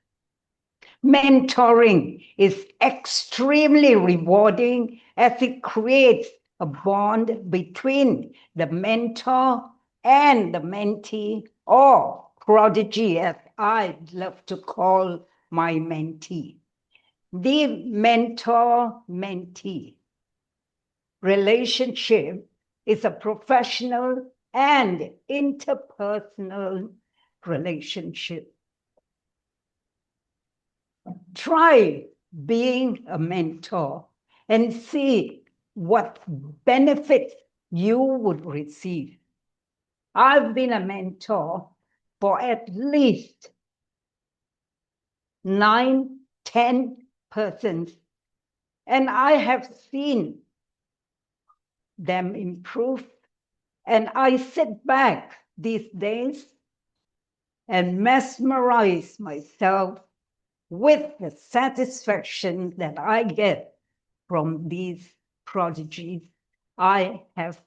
[SPEAKER 9] mentoring is extremely rewarding as it creates a bond between the mentor and the mentee, or prodigy, as I love to call my mentee. The mentor-mentee relationship is a professional and interpersonal relationship. Try being a mentor and see what benefits you would receive. I've been a mentor for at least 9, 10 persons, and I have seen them improve. And I sit back these days and mesmerize myself with the satisfaction that I get from these prodigies I have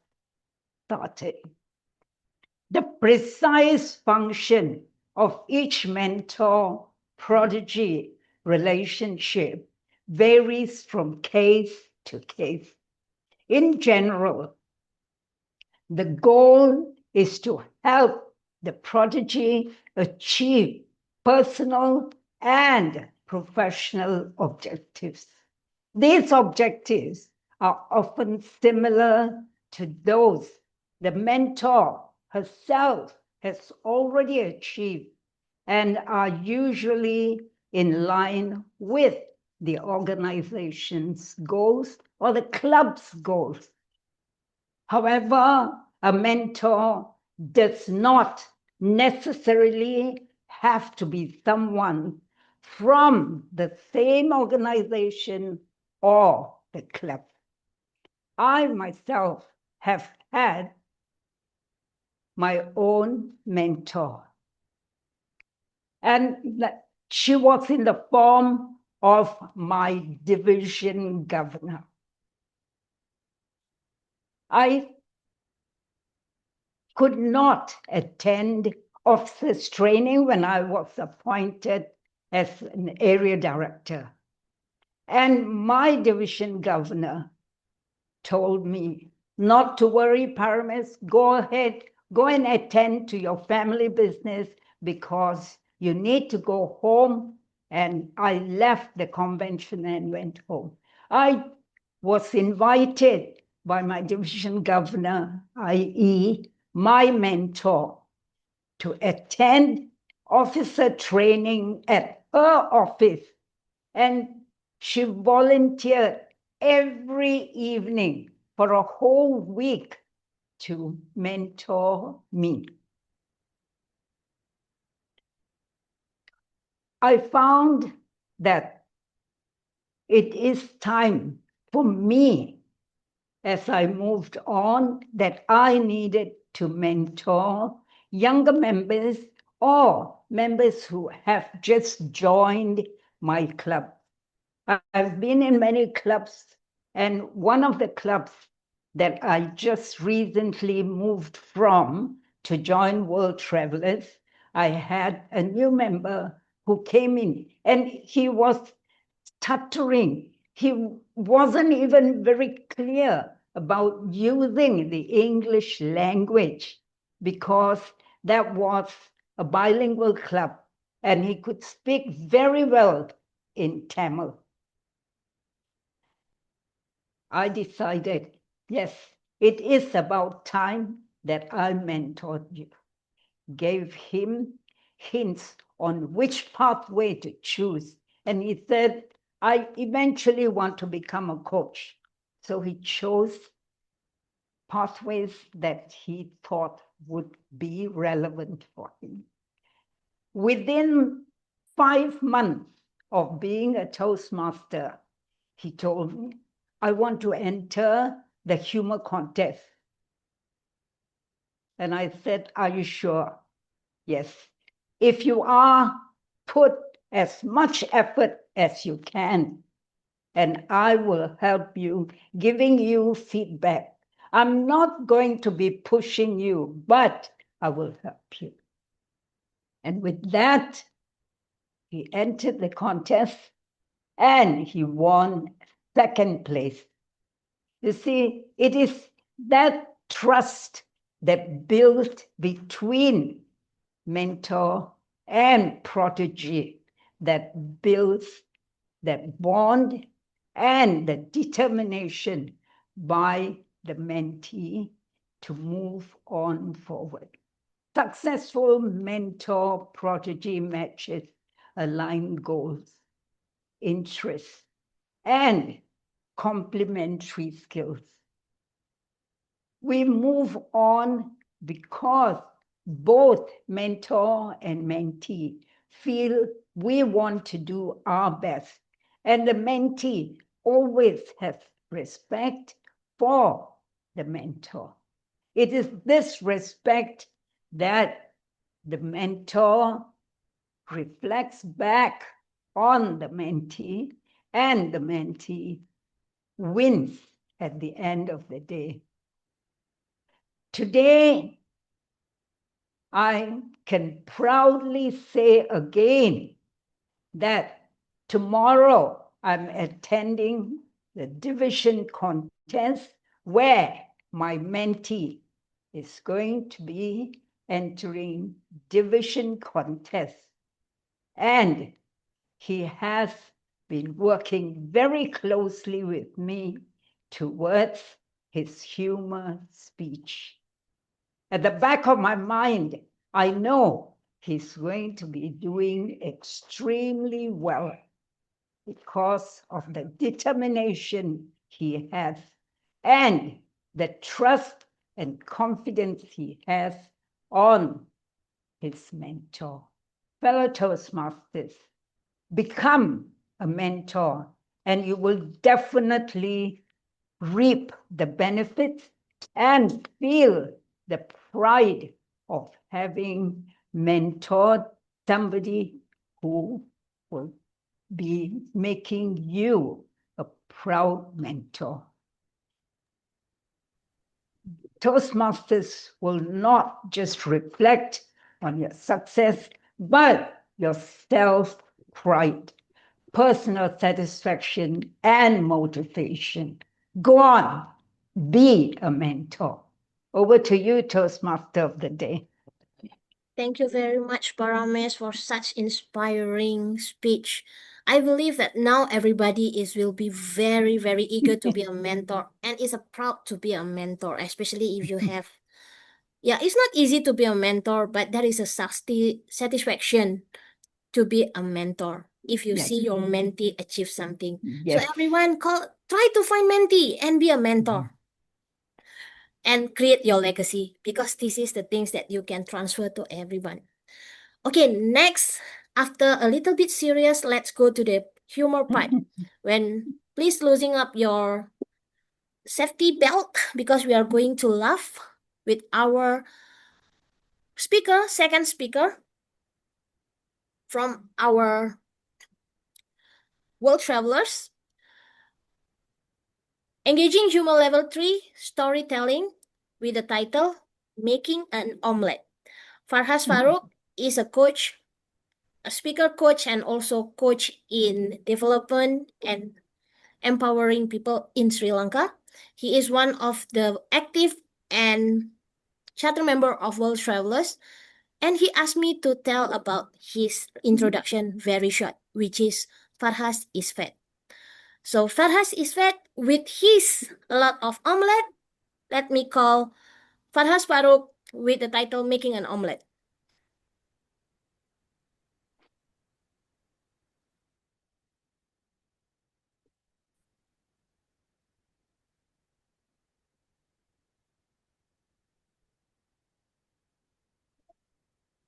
[SPEAKER 9] started. The precise function of each mentor-prodigy relationship varies from case to case. In general, the goal is to help the prodigy achieve personal and professional objectives. These objectives are often similar to those the mentor herself has already achieved and are usually in line with
[SPEAKER 15] the organization's goals or the club's goals. However, a mentor does not necessarily have to be someone from the same organization or the club. I myself have had my own mentor, and she was in the form of my division governor. I could not attend officers training when I was appointed as an area director. And my division governor told me not to worry, Paramis, go ahead, go and attend to your family business because you need to go home. And I left the convention and went home. I was invited by my division governor, i.e., my mentor, to attend officer training at her office. And she volunteered every evening for a whole week to mentor me. I found that it is time for me, as I moved on, that I needed to mentor younger members or members who have just joined my club. I've been in many clubs, and one of the clubs that I just recently moved from to join World Travelers, I had a new member who came in, and he was stuttering. He wasn't even very clear about using the English language because that was a bilingual club, and he could speak very well in Tamil. I decided, yes, it is about time that I mentored you, gave him hints on which pathway to choose. And he said, I eventually want to become a coach. So he chose pathways that he thought would be relevant for him. Within 5 months of being a Toastmaster, he told me, I want to enter the humor contest. And I said, are you sure? Yes. If you are, put as much effort as you can, and I will help you, giving you feedback. I'm not going to be pushing you, but I will help you. And with that, he entered the contest and he won second place. You see, it is that trust that built between mentor and protege that builds that bond and the determination by the mentee to move on forward. Successful mentor-protege matches align goals, interests, and complementary skills. We move on because both mentor and mentee feel we want to do our best, and the mentee always has respect for the mentor. It is this respect that the mentor reflects back on the mentee, and the mentee wins at the end of the day. Today, I can proudly say again that tomorrow I'm attending the division contest where my mentee is going to be entering division contest. And he has been working very closely with me towards his humor speech. At the back of my mind, I know he's going to be doing extremely well. because of the determination he has and the trust and confidence he has on his mentor. Fellow Toastmasters, become a mentor and you will definitely reap the benefits and feel the pride of having mentored somebody who will be making you a proud mentor. Toastmasters will not just reflect on your success, but your self-pride, personal satisfaction, and motivation. Go on, be a mentor. Over to you, Toastmaster of the Day.
[SPEAKER 5] Thank you very much, Paramesh, for such inspiring speech. I believe that now everybody will be very, very eager to be a mentor and is proud to be a mentor, especially if you have. Yeah, it's not easy to be a mentor, but there is a satisfaction to be a mentor if you
[SPEAKER 15] Yes.
[SPEAKER 5] see your mentee achieve something.
[SPEAKER 15] Yes.
[SPEAKER 5] So everyone try to find mentee and be a mentor. And create your legacy, because this is the things that you can transfer to everyone. Okay, next, after a little bit serious, let's go to the humor part. When please loosen up your safety belt, because we are going to laugh with our second speaker from our World Travelers. Engaging humor level 3 storytelling with the title Making an Omelette. Farhas Farouk is a coach, a speaker coach, and also coach in development and empowering people in Sri Lanka. He is one of the active and charter member of World Travelers, and he asked me to tell about his introduction very short, which is Farhas is fat. So Farhas is fat with his lot of omelette. Let me call Farhas Farouk with the title Making an Omelette.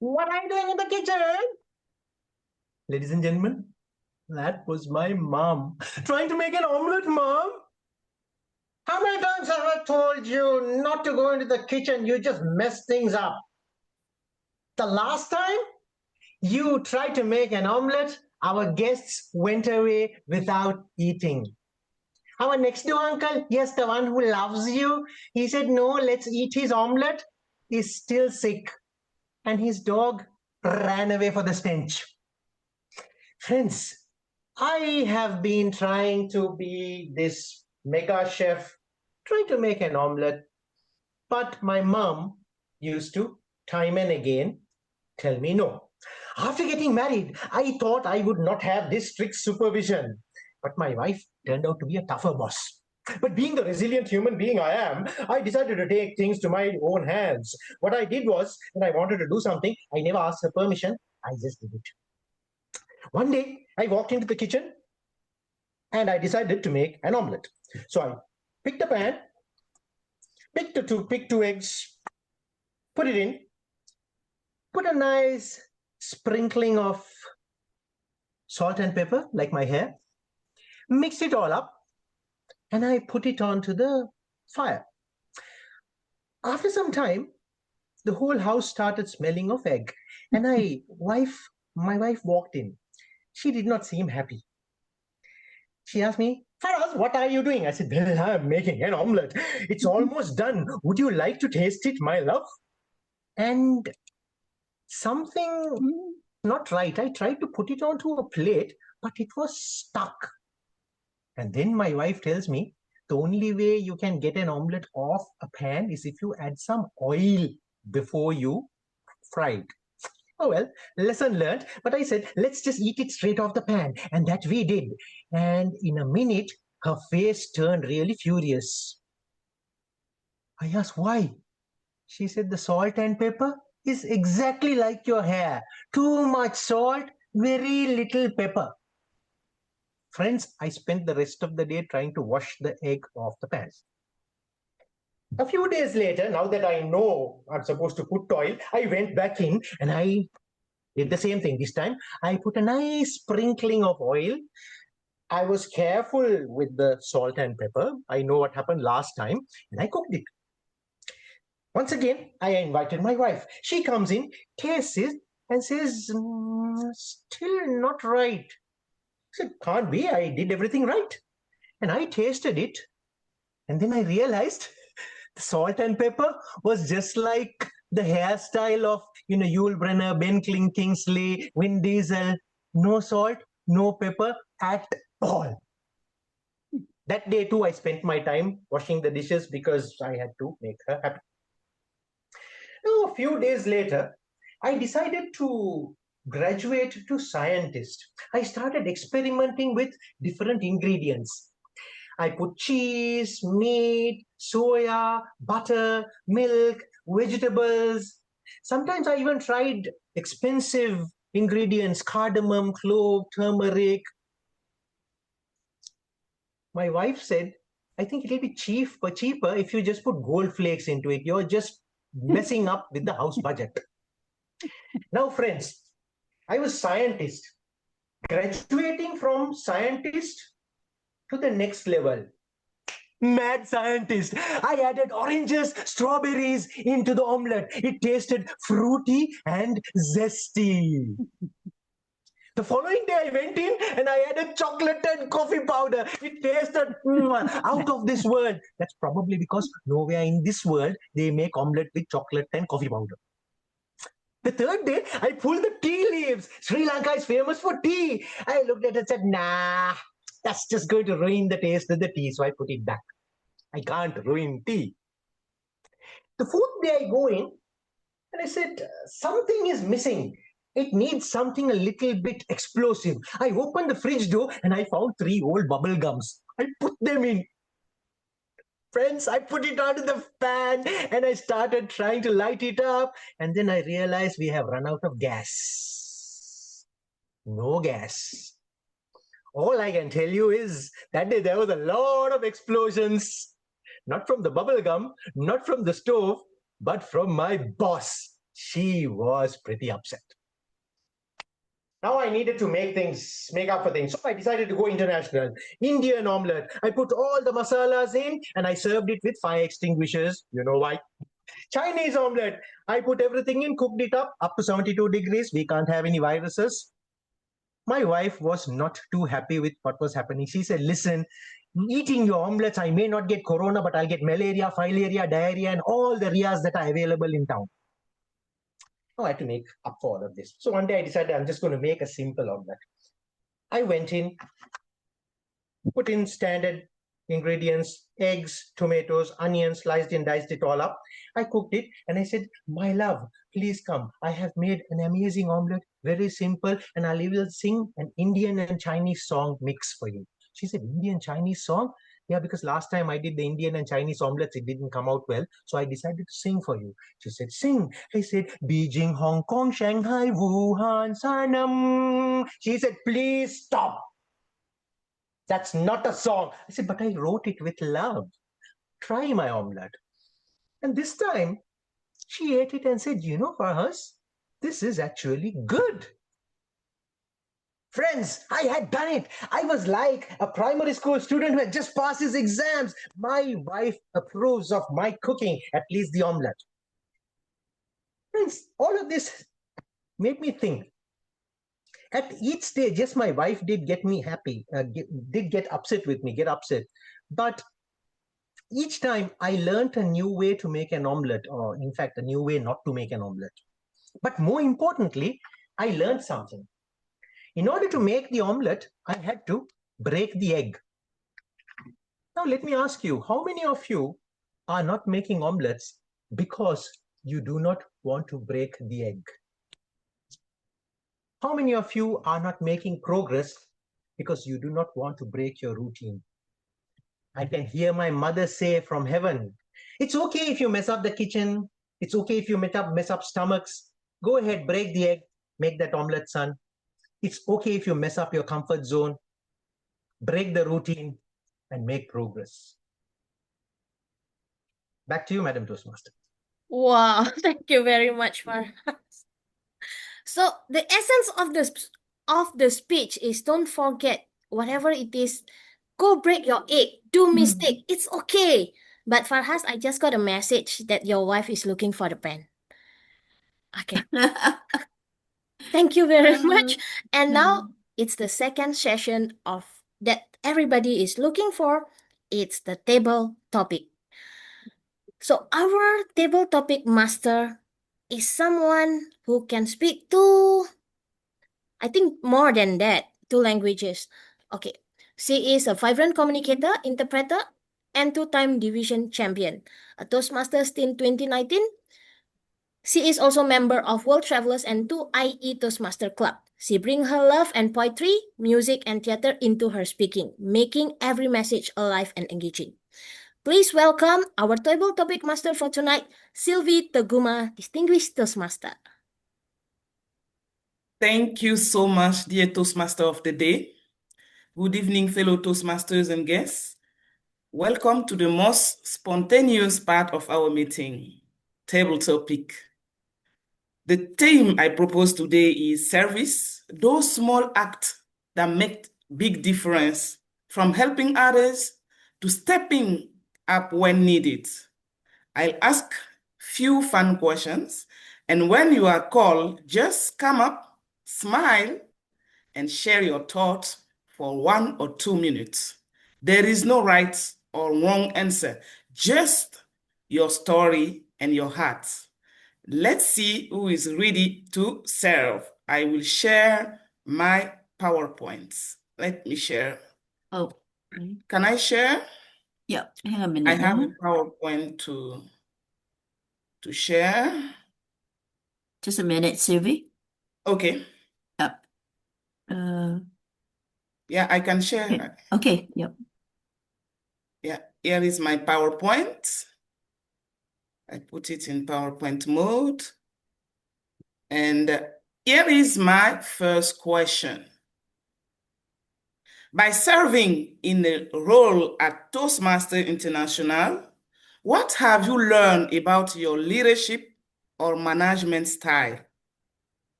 [SPEAKER 14] What are you doing in the kitchen? Ladies and gentlemen, that was my mom trying to make an omelette, Mom. How many times have I told you not to go into the kitchen? You just mess things up. The last time you tried to make an omelette, our guests went away without eating. Our next door uncle, yes, the one who loves you, he said, no, let's eat his omelette, is still sick. And his dog ran away for the stench. Friends, I have been trying to be this mega chef, trying to make an omelette, but my mom used to time and again tell me no. After getting married, I thought I would not have this strict supervision, but my wife turned out to be a tougher boss. But being the resilient human being I am, I decided to take things to my own hands. What I did was, when I wanted to do something, I never asked her permission, I just did it. One day, I walked into the kitchen and I decided to make an omelette. So I picked a pan, picked two eggs, put it in, put a nice sprinkling of salt and pepper, like my hair, mixed it all up, and I put it onto the fire. After some time, the whole house started smelling of egg, and my wife walked in. She did not seem happy. She asked me, Faraz, what are you doing? I said, well, I'm making an omelette. It's almost done. Would you like to taste it, my love? And something not right. I tried to put it onto a plate, but it was stuck. And then my wife tells me, the only way you can get an omelette off a pan is if you add some oil before you fry it. Oh well, lesson learned. But I said, let's just eat it straight off the pan. And that we did. And in a minute, her face turned really furious. I asked why. She said, the salt and pepper is exactly like your hair. Too much salt, very little pepper. Friends, I spent the rest of the day trying to wash the egg off the pan. A few days later, now that I know I'm supposed to put oil, I went back in and I did the same thing. This time, I put a nice sprinkling of oil. I was careful with the salt and pepper. I know what happened last time, and I cooked it. Once again, I invited my wife. She comes in, tastes it, and says, still not right. I said, can't be, I did everything right. And I tasted it, and then I realized the salt and pepper was just like the hairstyle of, Yul Brynner, Ben Kingsley, Vin Diesel. No salt, no pepper at all. That day too, I spent my time washing the dishes because I had to make her happy. Now, a few days later, I decided to graduate to scientist. I started experimenting with different ingredients. I put cheese, meat, soya, butter, milk, vegetables. Sometimes I even tried expensive ingredients, cardamom, clove, turmeric. My wife said, I think it'll be cheaper if you just put gold flakes into it. You're just messing up with the house budget. Now, friends, I was scientist. Graduating from scientist to the next level. Mad scientist. I added oranges, strawberries into the omelette. It tasted fruity and zesty. The following day I went in and I added chocolate and coffee powder. It tasted out of this world. That's probably because nowhere in this world they make omelette with chocolate and coffee powder. The third day, I pulled the tea leaves. Sri Lanka is famous for tea. I looked at it and said, nah, that's just going to ruin the taste of the tea. So I put it back. I can't ruin tea. The fourth day I go in and I said, something is missing. It needs something a little bit explosive. I opened the fridge door and I found 3 old bubble gums. I put them in. Friends, I put it onto the fan and I started trying to light it up. And then I realized we have run out of gas. No gas. All I can tell you is that day there was a lot of explosions. Not from the bubble gum, not from the stove, but from my boss. She was pretty upset. Now I needed to make up for things. So I decided to go international. Indian omelette. I put all the masalas in and I served it with fire extinguishers. You know why? Chinese omelette. I put everything in, cooked it up to 72 degrees. We can't have any viruses. My wife was not too happy with what was happening. She said, listen, eating your omelets, I may not get corona, but I'll get malaria, filaria, diarrhea, and all the rias that are available in town. I had to make up for all of this. So one day I decided I'm just going to make a simple omelette. I went in, put in standard ingredients, eggs, tomatoes, onions, sliced and diced it all up. I cooked it and I said, my love, please come. I have made an amazing omelette, very simple, and I will sing an Indian and Chinese song mix for you. She said, Indian Chinese song? Yeah, because last time I did the Indian and Chinese omelets, it didn't come out well. So I decided to sing for you. She said, sing. I said, Beijing, Hong Kong, Shanghai, Wuhan, Sanam. She said, please stop. That's not a song. I said, but I wrote it with love. Try my omelette. And this time, she ate it and said, you know, Farhas, this is actually good. Friends, I had done it. I was like a primary school student who had just passed his exams. My wife approves of my cooking, at least the omelette. Friends, all of this made me think. At each stage, yes, my wife did get me happy, did get upset with me, get upset. But each time I learned a new way to make an omelette, or in fact, a new way not to make an omelette. But more importantly, I learned something. In order to make the omelette, I had to break the egg. Now, let me ask you, how many of you are not making omelettes because you do not want to break the egg? How many of you are not making progress because you do not want to break your routine? I can hear my mother say from heaven, it's okay if you mess up the kitchen. It's okay if you mess up stomachs. Go ahead, break the egg, make that omelette, son. It's okay if you mess up your comfort zone. break the routine, and make progress. Back to you, Madam Toastmaster.
[SPEAKER 5] Wow, thank you very much, Farhas. So the essence of the speech is don't forget whatever it is, go break your egg, do mistake, it's okay. But Farhas, I just got a message that your wife is looking for the pen. Okay. Thank you very much. And now it's the second session of that everybody is looking for. It's the table topic. So our table topic master is someone who can speak two, I think more than that, two languages. Okay. She is a vibrant communicator, interpreter, and two-time division champion. A Toastmasters in 2019. She is also member of World Travelers and 2IE Toastmaster Club. She brings her love and poetry, music, and theater into her speaking, making every message alive and engaging. Please welcome our table topic master for tonight, Sylvie Teguma, Distinguished Toastmaster.
[SPEAKER 16] Thank you so much, dear Toastmaster of the Day. Good evening, fellow Toastmasters and guests. Welcome to the most spontaneous part of our meeting, table topic. The theme I propose today is service, those small acts that make big difference, from helping others to stepping up when needed. I'll ask few fun questions, and when you are called, just come up, smile, and share your thoughts for 1 or 2 minutes. There is no right or wrong answer, just your story and your heart. Let's see who is ready to serve. I will share my PowerPoints. Let me share.
[SPEAKER 8] Oh,
[SPEAKER 16] Can I share?
[SPEAKER 8] yeah, hang on a minute.
[SPEAKER 16] I have a PowerPoint to share.
[SPEAKER 8] Just a minute, Sylvie.
[SPEAKER 16] Okay.
[SPEAKER 8] Yep.
[SPEAKER 16] Yeah, I can share.
[SPEAKER 8] Okay, yep.
[SPEAKER 16] Yeah, here is my PowerPoint. I put it in PowerPoint mode. And here is my first question. By serving in a role at Toastmaster International, what have you learned about your leadership or management style?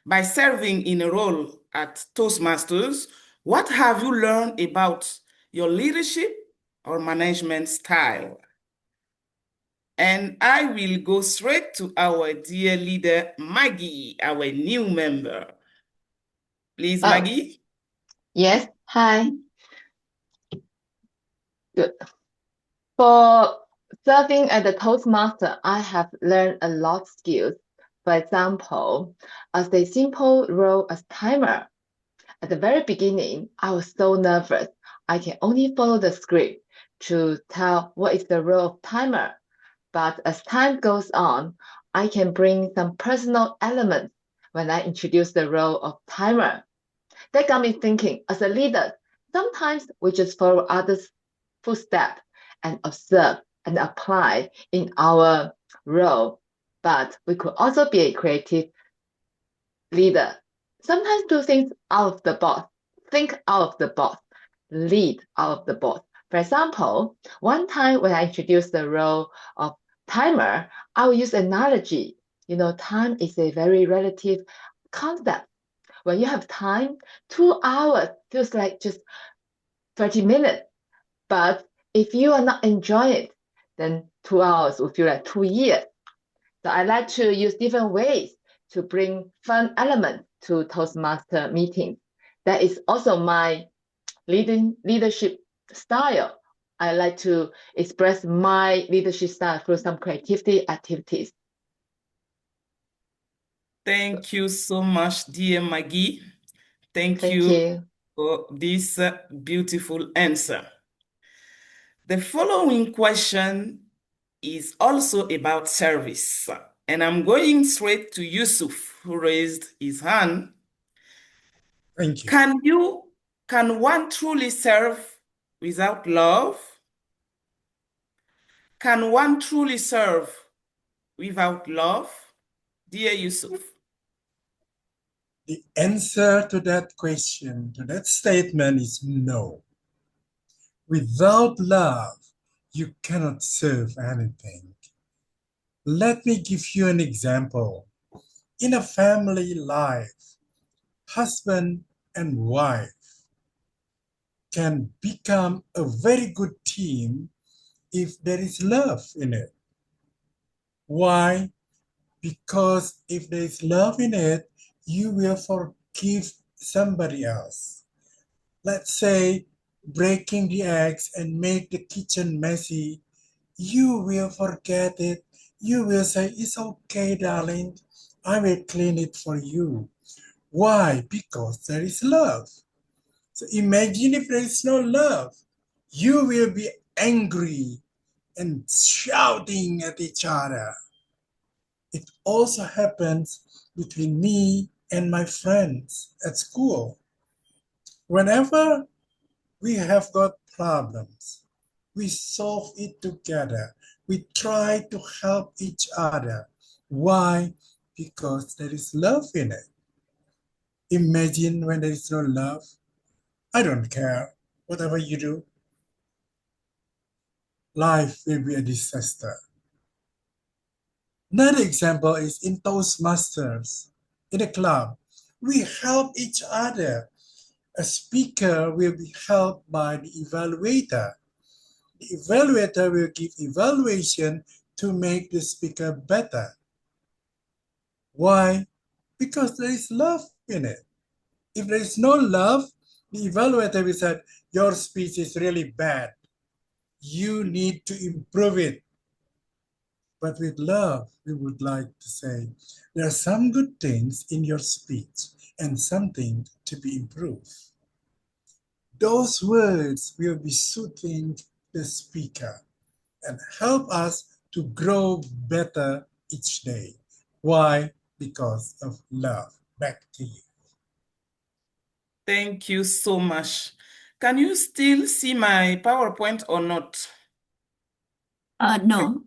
[SPEAKER 16] By serving in a role at Toastmasters, what have you learned about your leadership or management style? And I will go straight to our dear leader, Maggie, our new member. Please, Maggie.
[SPEAKER 17] Yes, hi. Good. For serving as a Toastmaster, I have learned a lot of skills. For example, as a simple role as timer. At the very beginning, I was so nervous. I can only follow the script to tell what is the role of timer. But as time goes on, I can bring some personal elements when I introduce the role of timer. That got me thinking, as a leader, sometimes we just follow others' footsteps and observe and apply in our role. But we could also be a creative leader. Sometimes do things out of the box, think out of the box, lead out of the box. For example, one time when I introduced the role of timer, I will use analogy. You know, time is a very relative concept. When you have time, 2 hours feels like just 30 minutes. But if you are not enjoying it, then 2 hours will feel like 2 years. So I like to use different ways to bring fun elements to Toastmaster meetings. That is also my leadership style. I like to express my leadership style through some creativity activities.
[SPEAKER 16] Thank you so much, dear Maggie. Thank
[SPEAKER 17] Thank
[SPEAKER 16] you
[SPEAKER 17] you.
[SPEAKER 16] for this beautiful answer. The following question is also about service. And I'm going straight to Yusuf, who raised his hand.
[SPEAKER 18] Thank you.
[SPEAKER 16] Can one truly serve without love? Can one truly serve without love? Dear Yusuf.
[SPEAKER 18] The answer to that question, to that statement is no. Without love, you cannot serve anything. Let me give you an example. In a family life, husband and wife can become a very good team if there is love in it. Why? Because if there is love in it, you will forgive somebody else. Let's say breaking the eggs and make the kitchen messy. You will forget it. You will say, it's okay, darling. I will clean it for you. Why? Because there is love. So imagine if there is no love. You will be angry and shouting at each other. It also happens between me and my friends at school. Whenever we have got problems, we solve it together. We try to help each other. Why? Because there is love in it. Imagine when there is no love. I don't care. Whatever you do, life will be a disaster. Another example is in Toastmasters. In a club, we help each other. A speaker will be helped by the evaluator. The evaluator will give evaluation to make the speaker better. Why? Because there is love in it. If there is no love, the evaluator will say, your speech is really bad. You need to improve it. But with love, we would like to say, there are some good things in your speech and something to be improved. Those words will be soothing the speaker and help us to grow better each day. Why? Because of love. Back to you.
[SPEAKER 16] Thank you so much. Can you still see my PowerPoint or not?
[SPEAKER 8] No.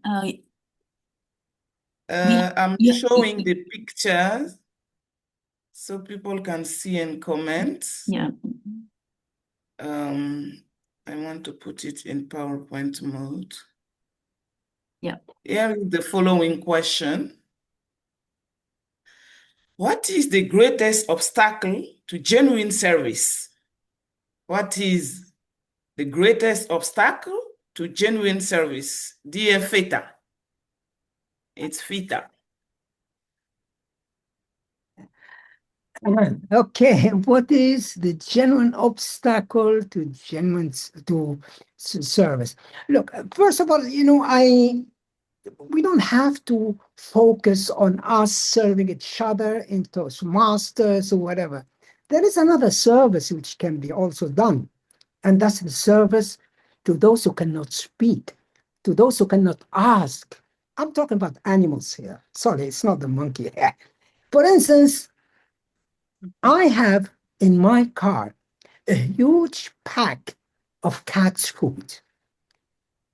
[SPEAKER 16] I'm showing the pictures so people can see and comment.
[SPEAKER 8] Yeah.
[SPEAKER 16] I want to put it in PowerPoint mode.
[SPEAKER 8] Yeah.
[SPEAKER 16] Here is the following question. What is the greatest obstacle to genuine service? What is the greatest obstacle to genuine service? Dear Feta. It's Feta.
[SPEAKER 9] Okay, what is the genuine obstacle to service? Look, first of all, we don't have to focus on us serving each other in Toastmasters or whatever. There is another service which can be also done, and that's the service to those who cannot speak, to those who cannot ask. I'm talking about animals here. Sorry, it's not the monkey. For instance, I have in my car a huge pack of cat's food.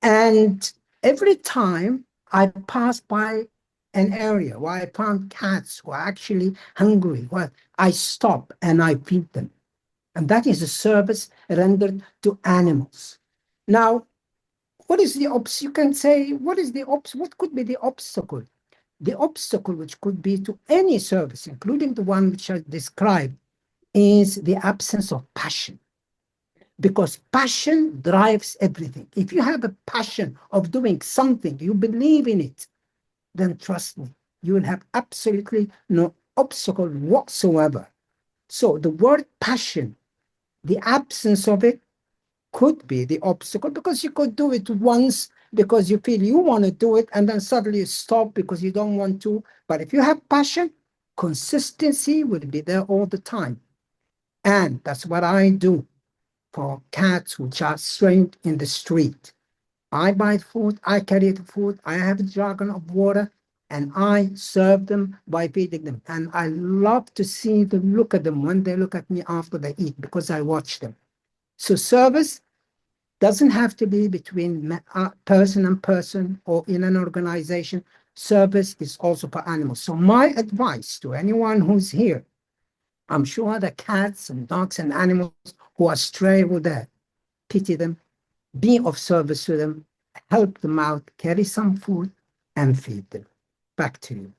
[SPEAKER 9] And every time I pass by an area where I found cats who are actually hungry, well, I stop and I feed them. And that is a service rendered to animals. Now, what is the you can say, what could be the obstacle? The obstacle which could be to any service, including the one which I described, is the absence of passion. Because passion drives everything. If you have a passion of doing something, you believe in it, then trust me, you will have absolutely no obstacle whatsoever. So the word passion, the absence of it, could be the obstacle, because you could do it once because you feel you want to do it, and then suddenly you stop because you don't want to. But if you have passion, consistency will be there all the time. And that's what I do for cats which are straying in the street. I buy food, I carry the food, I have a jug of water, and I serve them by feeding them. And I love to see the look at them when they look at me after they eat, because I watch them. So service doesn't have to be between person and person or in an organization. Service is also for animals. So my advice to anyone who's here, I'm sure the cats and dogs and animals who are stray over there, pity them, be of service to them, help them out, carry some food, and feed them. Back to you.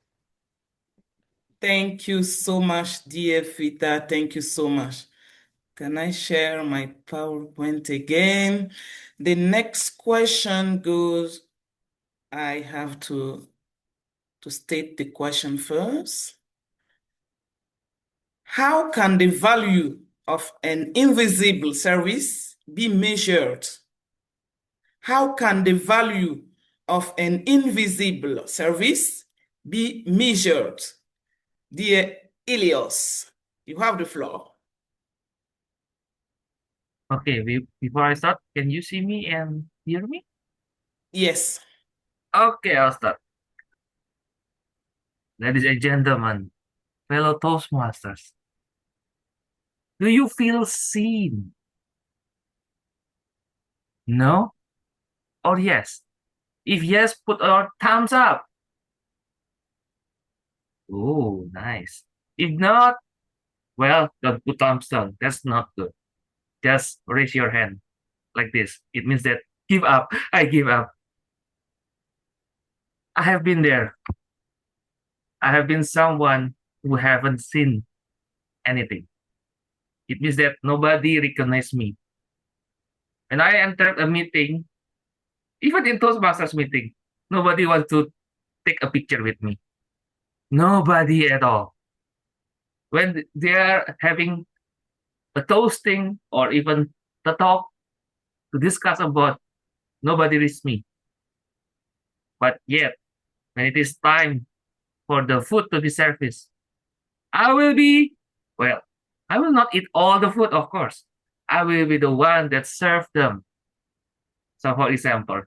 [SPEAKER 16] Thank you so much, dear Fita. Thank you so much. Can I share my PowerPoint again? The next question goes, I have to state the question first. How can the value of an invisible service be measured? How can the value of an invisible service be measured? Dear Elios, you have the floor.
[SPEAKER 19] Okay, before I start, can you see me and hear me?
[SPEAKER 16] Yes.
[SPEAKER 19] Okay, I'll start. Ladies and gentlemen, fellow Toastmasters, do you feel seen? No? Or yes? If yes, put a thumbs up. Oh, nice. If not, well, don't put thumbs down. That's not good. Just raise your hand like this. It means that give up. I give up. I have been there. I have been someone who haven't seen anything. It means that nobody recognized me. When I entered a meeting, even in Toastmasters meeting, nobody wants to take a picture with me. Nobody at all. When they are having a toasting or even the talk to discuss about, nobody reads me. But yet, when it is time for the food to be serviced, I will not eat all the food, of course. I will be the one that served them. So, for example,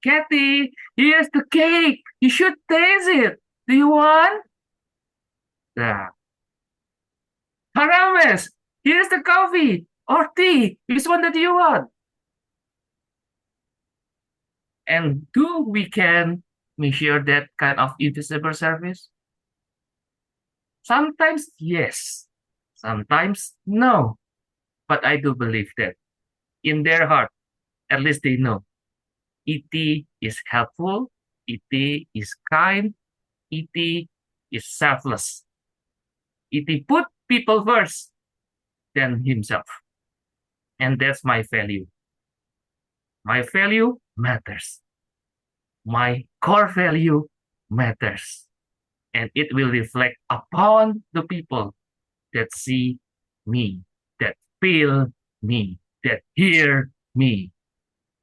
[SPEAKER 19] Kathy, here's the cake. You should taste it. Do you want? Yeah. Harames, here's the coffee or tea. Which one do you want? And do we can measure that kind of invisible service? Sometimes yes, sometimes no. But I do believe that in their heart, at least they know ET is helpful, ET is kind, ET is selfless. ET put people first than himself. And that's my value. My value matters. My core value matters. And it will reflect upon the people that see me, that feel me, that hear me.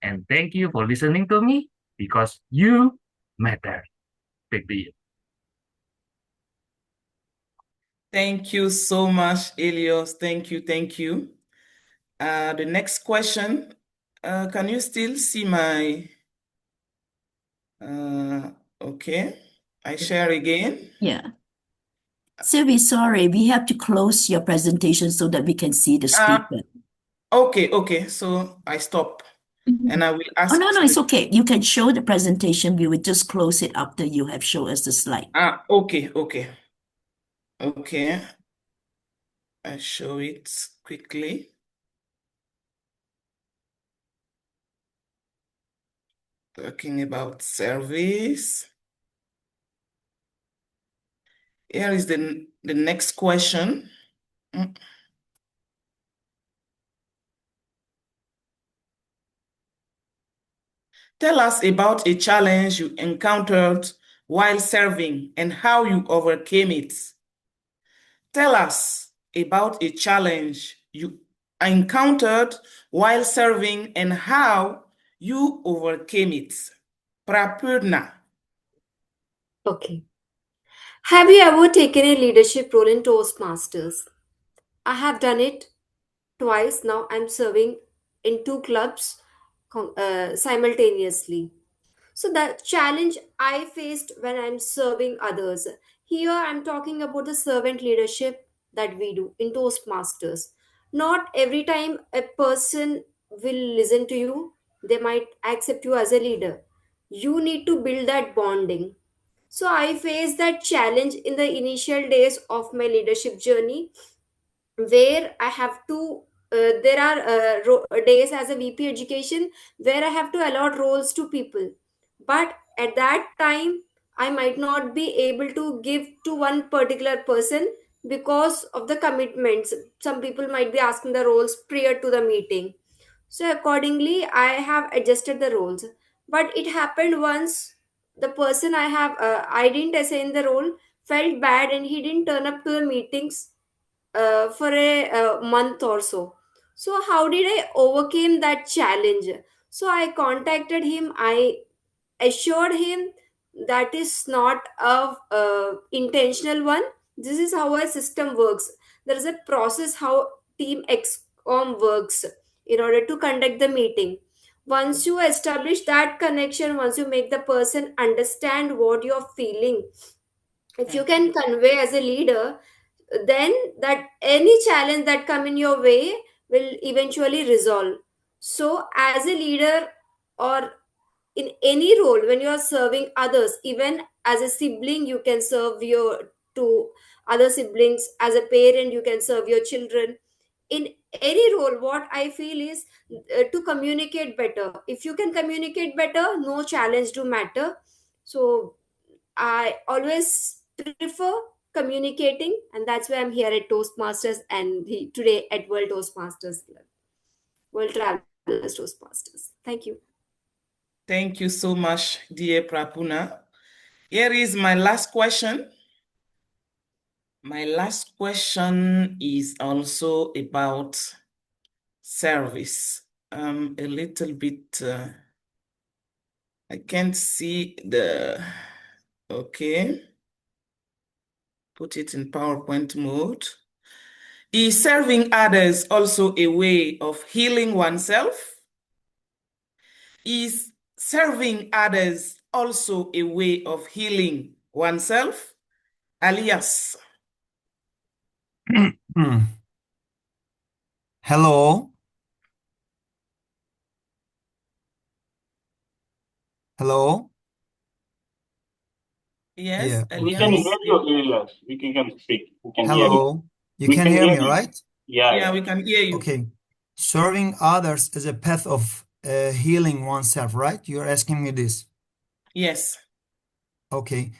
[SPEAKER 19] And thank you for listening to me because you matter. Back to you.
[SPEAKER 16] Thank you so much, Elios. Thank you, thank you. The next question, can you still see my, okay, I share again.
[SPEAKER 8] Yeah. Sylvie, sorry, we have to close your presentation so that we can see the speaker.
[SPEAKER 16] Okay, so I stop and I will ask.
[SPEAKER 8] Oh, no, it's okay. You can show the presentation. We will just close it after you have shown us the slide.
[SPEAKER 16] Okay. I show it quickly. Talking about service. Here is the next question. Tell us about a challenge you encountered while serving and how you overcame it. Tell us about a challenge you encountered while serving and how you overcame it. Prapurna.
[SPEAKER 20] Okay. Have you ever taken a leadership role in Toastmasters? I have done it twice. Now I'm serving in two clubs simultaneously. So the challenge I faced when I'm serving others. Here I'm talking about the servant leadership that we do in Toastmasters. Not every time a person will listen to you, they might accept you as a leader. You need to build that bonding. So I faced that challenge in the initial days of my leadership journey. where I have to, there are days as a VP education where I have to allot roles to people. But at that time, I might not be able to give to one particular person because of the commitments. Some people might be asking the roles prior to the meeting. So accordingly, I have adjusted the roles. But it happened once the person I didn't assign the role felt bad and he didn't turn up to the meetings for a month or so. So how did I overcame that challenge? So I contacted him. I assured him that is not a intentional one. This is how a system works. There is a process how team XCOM works in order to conduct the meeting. Once you establish that connection, once you make the person understand what you're feeling, if you can convey as a leader, then that any challenge that come in your way will eventually resolve. So as a leader or in any role, when you are serving others, even as a sibling you can serve your to other siblings, as a parent you can serve your children. In any role, what I feel is to communicate better. If you can communicate better, no challenge do matter. So I always prefer communicating, and that's why I'm here at Toastmasters and today at World Toastmasters Club, World Travelers Toastmasters. Thank you.
[SPEAKER 16] Thank you so much, dear Prapuna. Here is my last question. My last question is also about service. A little bit, I can't see the, okay. Put it in PowerPoint mode. Is serving others also a way of healing oneself? Is serving others also a way of healing oneself? Alias.
[SPEAKER 21] Hello. Hello.
[SPEAKER 16] Yes,
[SPEAKER 21] Yeah.
[SPEAKER 22] We can
[SPEAKER 16] Elias.
[SPEAKER 22] hear you, Elias. We can speak. We can hear you.
[SPEAKER 21] Hello. You
[SPEAKER 22] We
[SPEAKER 21] can
[SPEAKER 22] can
[SPEAKER 21] hear
[SPEAKER 22] hear
[SPEAKER 21] me,
[SPEAKER 22] you.
[SPEAKER 21] right?
[SPEAKER 22] Yeah,
[SPEAKER 16] Yeah, we can hear you.
[SPEAKER 21] Okay. Serving others is a path of healing oneself, right? You're asking me this.
[SPEAKER 16] Yes.
[SPEAKER 21] Okay.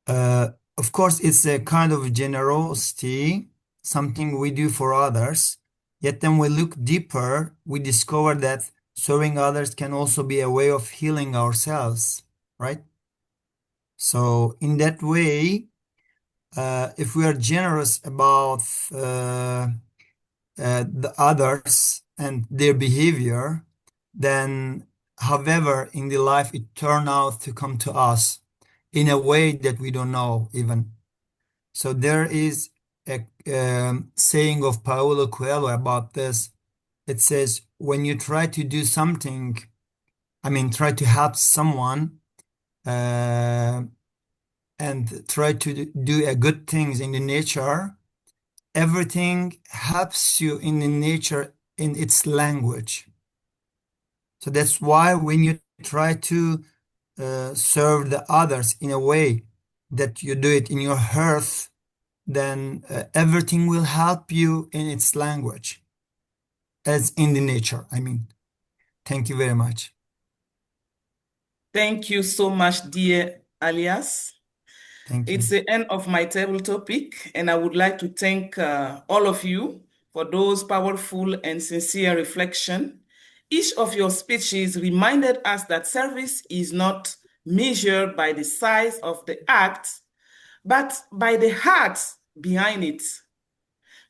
[SPEAKER 21] Of course, it's a kind of generosity, something we do for others. Yet then we look deeper, we discover that serving others can also be a way of healing ourselves, right? So in that way, if we are generous about the others and their behavior, then however in the life it turn out to come to us in a way that we don't know even. So there is a saying of Paulo Coelho about this. It says, when you try to do something, try to help someone, and try to do a good things in the nature, everything helps you in the nature in its language. So that's why when you try to serve the others in a way that you do it in your hearth, then everything will help you in its language, as in the nature. Thank you very much.
[SPEAKER 16] Thank you so much, dear Alias.
[SPEAKER 21] Thank you.
[SPEAKER 16] It's the end of my table topic, and I would like to thank all of you for those powerful and sincere reflection. Each of your speeches reminded us that service is not measured by the size of the act, but by the heart behind it.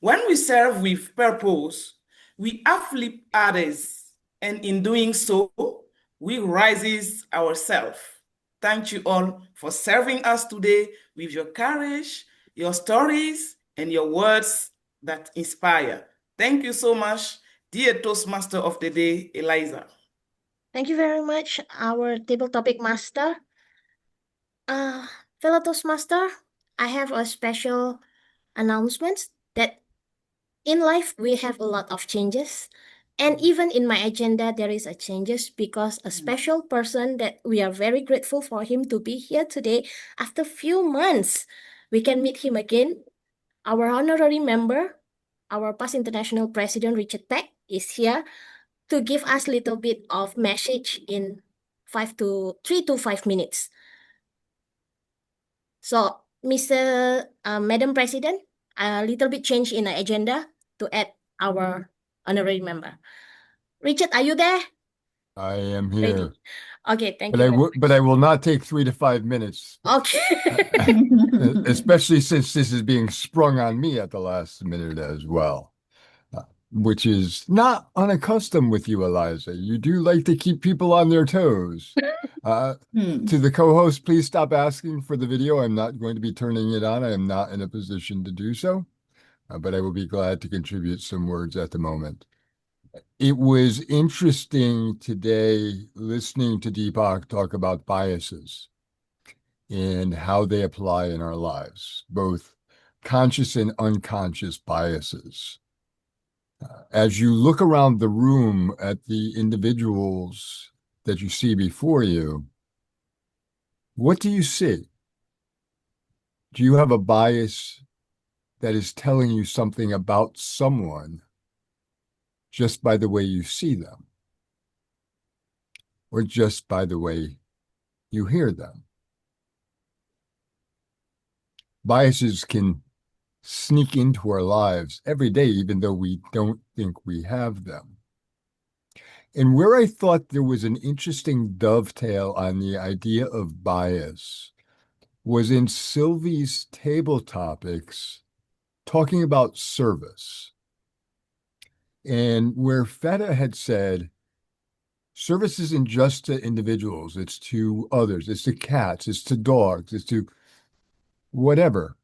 [SPEAKER 16] When we serve with purpose, we uplift others, and in doing so, we rise ourselves. Thank you all for serving us today with your courage, your stories, and your words that inspire. Thank you so much, dear Toastmaster of the Day, Eliza.
[SPEAKER 5] Thank you very much, our table topic master. Fellow Toastmaster, I have a special announcement that in life we have a lot of changes. And even in my agenda, there is a changes because a special person that we are very grateful for him to be here today. After few months, we can meet him again. Our honorary member, our past international president, Richard Peck, is here to give us a little bit of message in 3 to 5 minutes. So, Madam President, a little bit change in the agenda to add our honorary member. Richard, are you there?
[SPEAKER 1] I am
[SPEAKER 5] Ready?
[SPEAKER 1] here.
[SPEAKER 5] Okay, thank
[SPEAKER 1] But
[SPEAKER 5] you
[SPEAKER 1] I
[SPEAKER 5] very
[SPEAKER 1] will, but I will not take 3 to 5 minutes.
[SPEAKER 5] Okay.
[SPEAKER 1] Especially since this is being sprung on me at the last minute as well, which is not unaccustomed with you, Eliza. You do like to keep people on their toes. To the co-host, please stop asking for the video. I'm not going to be turning it on. I am not in a position to do so, but I will be glad to contribute some words at the moment. It was interesting today listening to Deepak talk about biases and how they apply in our lives, both conscious and unconscious biases. As you look around the room at the individuals that you see before you, what do you see? Do you have a bias that is telling you something about someone just by the way you see them, or just by the way you hear them? Biases can sneak into our lives every day, even though we don't think we have them. And where I thought there was an interesting dovetail on the idea of bias was in Sylvie's table topics, talking about service. And where Feta had said, service isn't just to individuals, it's to others, it's to cats, it's to dogs, it's to whatever.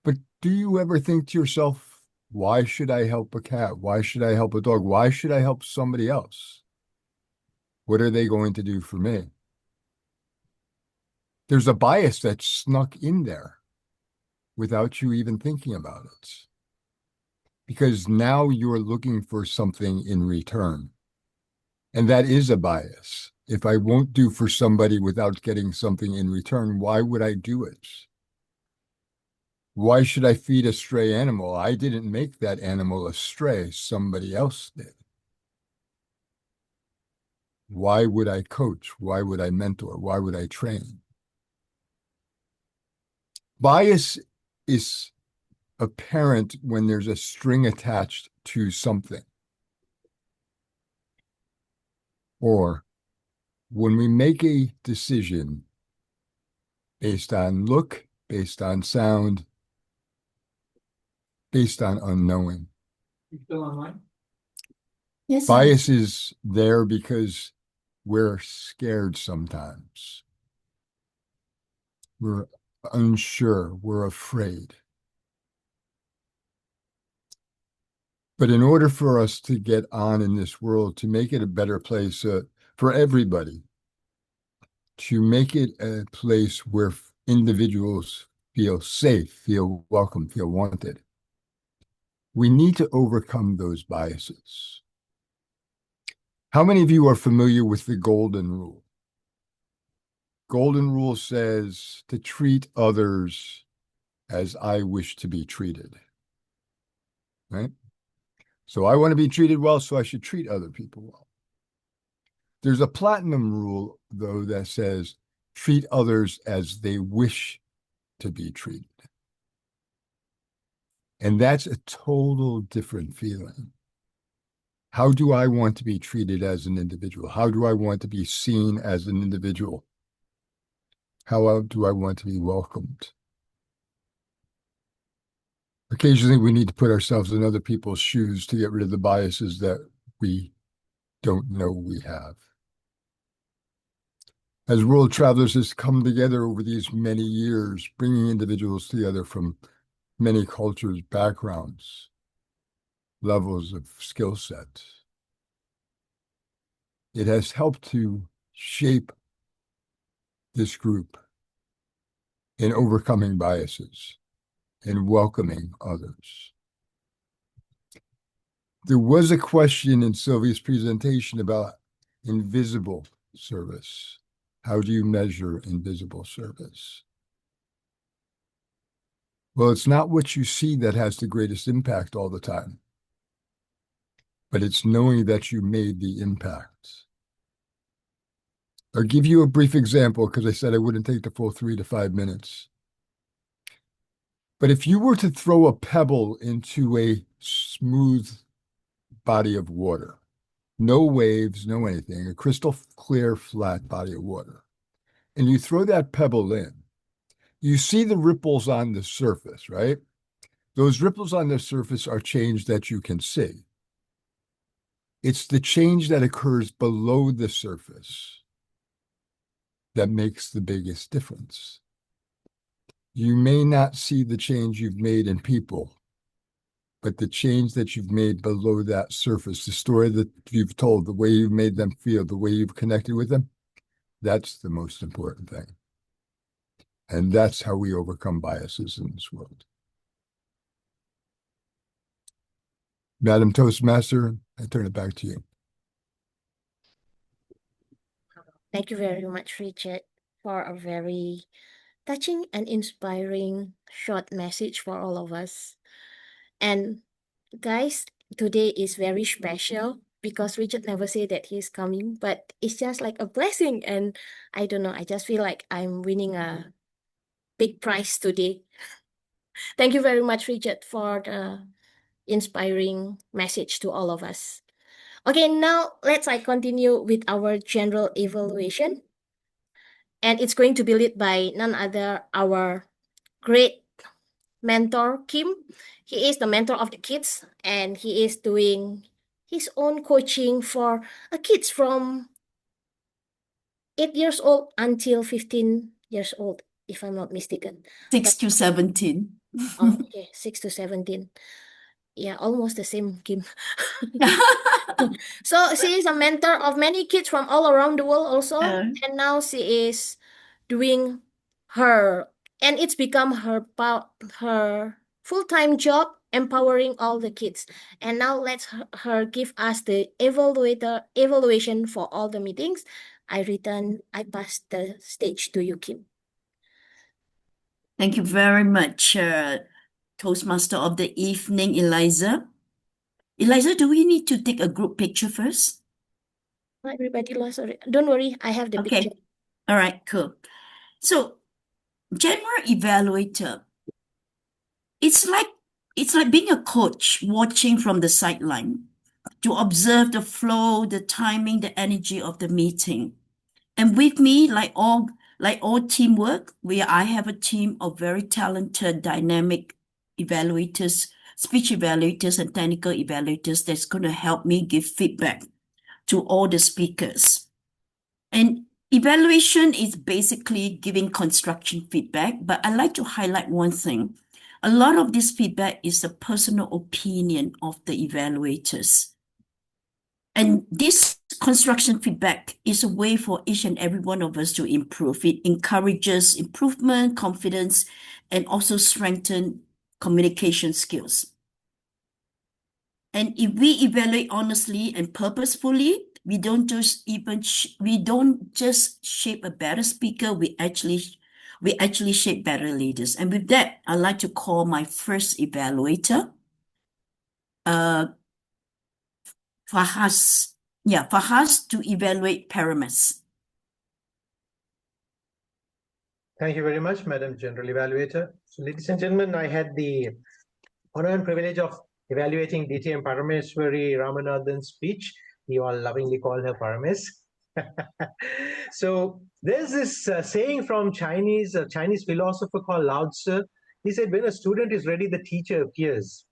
[SPEAKER 1] But do you ever think to yourself, why should I help a cat? Why should I help a dog? Why should I help somebody else? What are they going to do for me? There's a bias that's snuck in there without you even thinking about it. Because now you're looking for something in return. And that is a bias. If I won't do for somebody without getting something in return, why would I do it? Why should I feed a stray animal? I didn't make that animal a stray, somebody else did. Why would I coach? Why would I mentor? Why would I train? Bias is apparent when there's a string attached to something. Or when we make a decision based on look, based on sound, based on unknowing.
[SPEAKER 8] You still online? Yes.
[SPEAKER 1] Bias is there because we're scared sometimes. We're unsure, we're afraid. But in order for us to get on in this world, to make it a better place for everybody, to make it a place where individuals feel safe, feel welcome, feel wanted, we need to overcome those biases. How many of you are familiar with the golden rule? Golden rule says to treat others as I wish to be treated, right? So I want to be treated well, so I should treat other people well. There's a platinum rule, though, that says treat others as they wish to be treated. And that's a total different feeling. How do I want to be treated as an individual? How do I want to be seen as an individual? How do I want to be welcomed? Occasionally, we need to put ourselves in other people's shoes to get rid of the biases that we don't know we have. As World Travelers has come together over these many years, bringing individuals together from many cultures, backgrounds, levels of skill set, it has helped to shape this group in overcoming biases and welcoming others. There was a question in Sylvia's presentation about invisible service. How do you measure invisible service? Well, it's not what you see that has the greatest impact all the time, but it's knowing that you made the impact. I'll give you a brief example because I said I wouldn't take the full 3 to 5 minutes. But if you were to throw a pebble into a smooth body of water, no waves, no anything, a crystal clear, flat body of water, and you throw that pebble in, you see the ripples on the surface, right? Those ripples on the surface are change that you can see. It's the change that occurs below the surface that makes the biggest difference. You may not see the change you've made in people, but the change that you've made below that surface, the story that you've told, the way you've made them feel, the way you've connected with them, that's the most important thing. And that's how we overcome biases in this world. Madam Toastmaster, I turn it back to you.
[SPEAKER 5] Thank you very much, Richard, for a very touching and inspiring short message for all of us. And guys, today is very special because Richard never said that he's coming, but it's just like a blessing. And I don't know, I just feel like I'm winning a big prize today. Thank you very much, Richard, for the inspiring message to all of us. Okay, now let's continue with our general evaluation. And it's going to be led by none other, our great mentor, Kim. He is the mentor of the kids, and he is doing his own coaching for kids from 8 years old until 15 years old, if I'm not mistaken.
[SPEAKER 8] 6 to 17.
[SPEAKER 5] Okay, 6 to 17. Yeah, almost the same, Kim. So she is a mentor of many kids from all around the world also. And now she is doing her, and it's become her full-time job, empowering all the kids. And now let's her give us the evaluation for all the meetings. I pass the stage to you, Kim.
[SPEAKER 8] Thank you very much, Toastmaster of the evening, Eliza. Eliza, do we need to take a group picture first?
[SPEAKER 5] Everybody lost already. Don't worry, I have the picture.
[SPEAKER 8] All right, cool. So, general evaluator, it's like being a coach watching from the sideline to observe the flow, the timing, the energy of the meeting. And with me, like all teamwork, I have a team of very talented, dynamic evaluators, speech evaluators, and technical evaluators that's going to help me give feedback to all the speakers. And evaluation is basically giving construction feedback, but I like to highlight one thing. A lot of this feedback is the personal opinion of the evaluators. And this construction feedback is a way for each and every one of us to improve. It encourages improvement, confidence, and also strengthen communication skills. And if we evaluate honestly and purposefully, we don't just shape a better speaker, we actually shape better leaders. And with that, I'd like to call my first evaluator, Fahaz. Yeah, Fahaz, to evaluate Paramis.
[SPEAKER 14] Thank you very much, Madam General Evaluator. So, ladies and gentlemen, I had the honor and privilege of evaluating DTM Parameswari Ramanathan's speech. We all lovingly call her Paramis. So there's this saying from a Chinese philosopher called Lao Tzu. He said, when a student is ready, the teacher appears.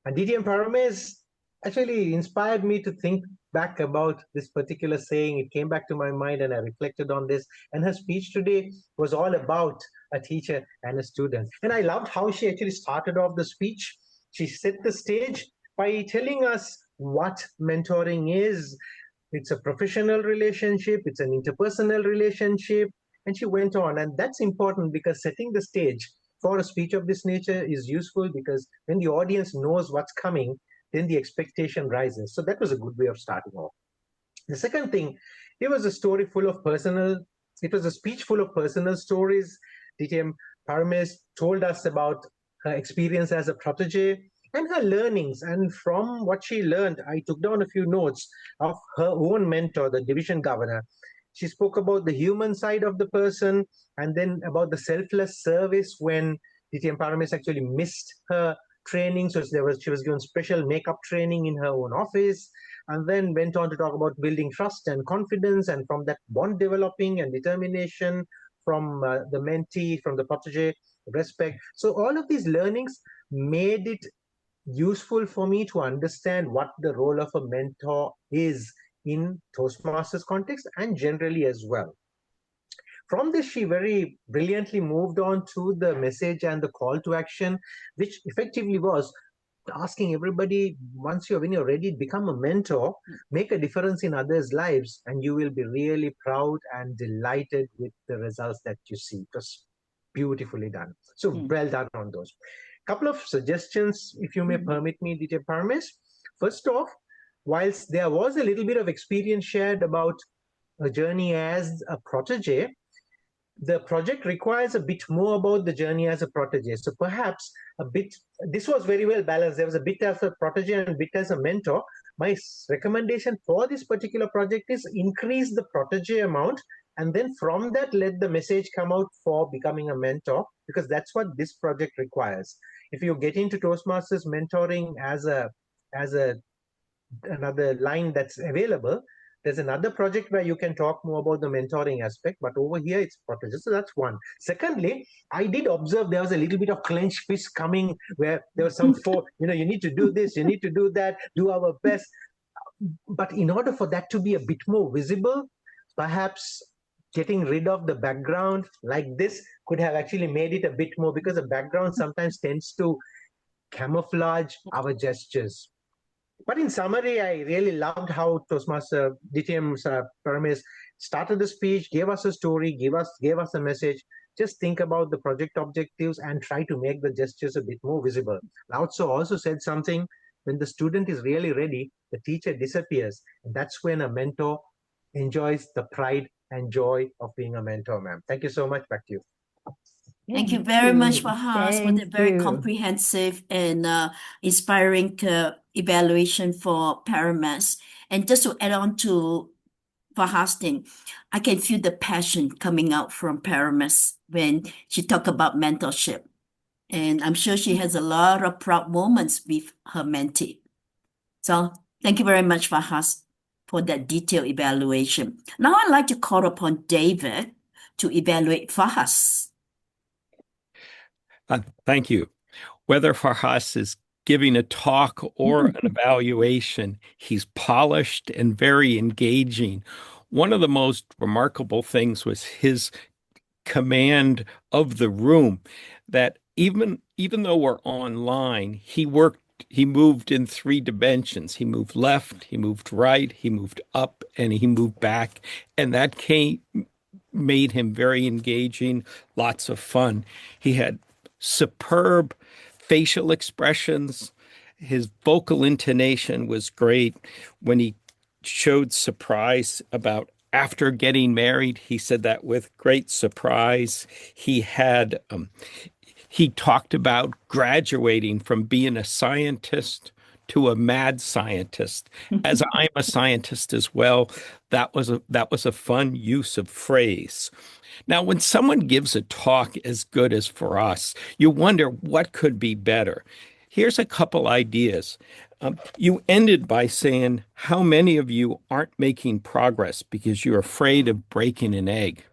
[SPEAKER 14] And DTM Paramis actually inspired me to think back about this particular saying. It came back to my mind and I reflected on this. And her speech today was all about a teacher and a student. And I loved how she actually started off the speech. She set the stage by telling us what mentoring is. It's a professional relationship, it's an interpersonal relationship. And she went on, and that's important because setting the stage for a speech of this nature is useful, because when the audience knows what's coming, then the expectation rises. So that was a good way of starting off. The second thing, it was a speech full of personal stories. DTM Paramis told us about her experience as a protege, and her learnings. And from what she learned, I took down a few notes of her own mentor, the division governor. She spoke about the human side of the person, and then about the selfless service when DTM Paramis actually missed her training. So she was given special makeup training in her own office, and then went on to talk about building trust and confidence, and from that bond developing and determination from the mentee, from the protege, respect. So all of these learnings made it useful for me to understand what the role of a mentor is in Toastmasters context and generally as well. From this, she very brilliantly moved on to the message and the call to action, which effectively was asking everybody, when you're ready, become a mentor, make a difference in others' lives, and you will be really proud and delighted with the results that you see. It was beautifully done. So well done on those. Couple of suggestions, if you may permit me, DJ Paramis. First off, whilst there was a little bit of experience shared about a journey as a protege, the project requires a bit more about the journey as a protege. So perhaps this was very well balanced. There was a bit as a protege and a bit as a mentor. My recommendation for this particular project is increase the protege amount, and then from that, let the message come out for becoming a mentor, because that's what this project requires. If you get into Toastmasters mentoring as another line that's available, there's another project where you can talk more about the mentoring aspect, but over here it's protege. So that's one. Secondly, I did observe there was a little bit of clenched fist coming, where there was some you need to do this, you need to do that, do our best. But in order for that to be a bit more visible, perhaps getting rid of the background like this could have actually made it a bit more, because the background sometimes tends to camouflage our gestures. But in summary, I really loved how Toastmaster DTM's Paramis started the speech, gave us a story, gave us a message. Just think about the project objectives and try to make the gestures a bit more visible. Lao Tzu also said something: when the student is really ready, the teacher disappears. And that's when a mentor enjoys the pride and joy of being a mentor, ma'am. Thank you so much. Back to you.
[SPEAKER 8] Thank you very much, Fahaz, for the very comprehensive and inspiring evaluation for Paramis. And just to add on to Fahaz's thing, I can feel the passion coming out from Paramis when she talked about mentorship. And I'm sure she has a lot of proud moments with her mentee. So thank you very much, Fahaz, for that detailed evaluation. Now I'd like to call upon David to evaluate Fahaz.
[SPEAKER 13] Thank you. Whether Farhas is giving a talk or an evaluation, he's polished and very engaging. One of the most remarkable things was his command of the room, that even though we're online, he moved in 3 dimensions. He moved left, he moved right, he moved up, and he moved back. And that made him very engaging, lots of fun. He had superb facial expressions. His vocal intonation was great. When he showed surprise about after getting married, he said that with great surprise. He talked about graduating from being a scientist to a mad scientist. As I'm a scientist as well, that was a fun use of phrase. Now, when someone gives a talk as good as for us, you wonder what could be better. Here's a couple ideas. You ended by saying how many of you aren't making progress because you're afraid of breaking an egg.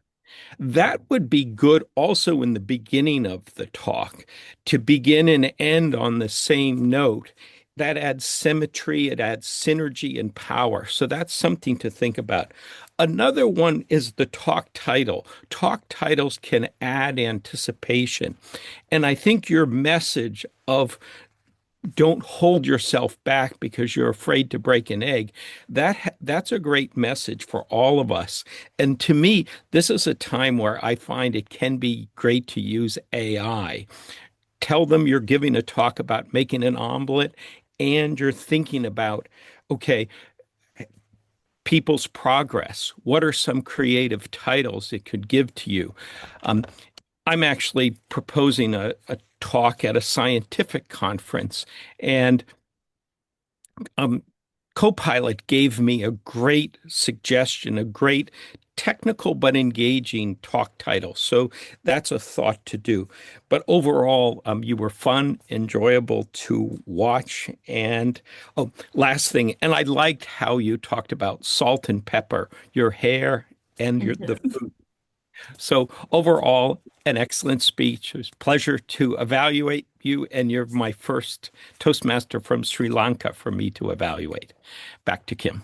[SPEAKER 13] That would be good also in the beginning of the talk, to begin and end on the same note. That adds symmetry, it adds synergy and power. So that's something to think about. Another one is the talk title. Talk titles can add anticipation. And I think your message of don't hold yourself back because you're afraid to break an egg, that's a great message for all of us. And to me, this is a time where I find it can be great to use AI. Tell them you're giving a talk about making an omelet, and you're thinking about, okay, people's progress. What are some creative titles it could give to you? I'm actually proposing a talk at a scientific conference, and Copilot gave me a great suggestion, a great technical but engaging talk title. So that's a thought to do. But overall, you were fun, enjoyable to watch. And last thing, and I liked how you talked about salt and pepper, your hair and the food. So overall, an excellent speech. It was a pleasure to evaluate you, and you're my first Toastmaster from Sri Lanka for me to evaluate. Back to Kim.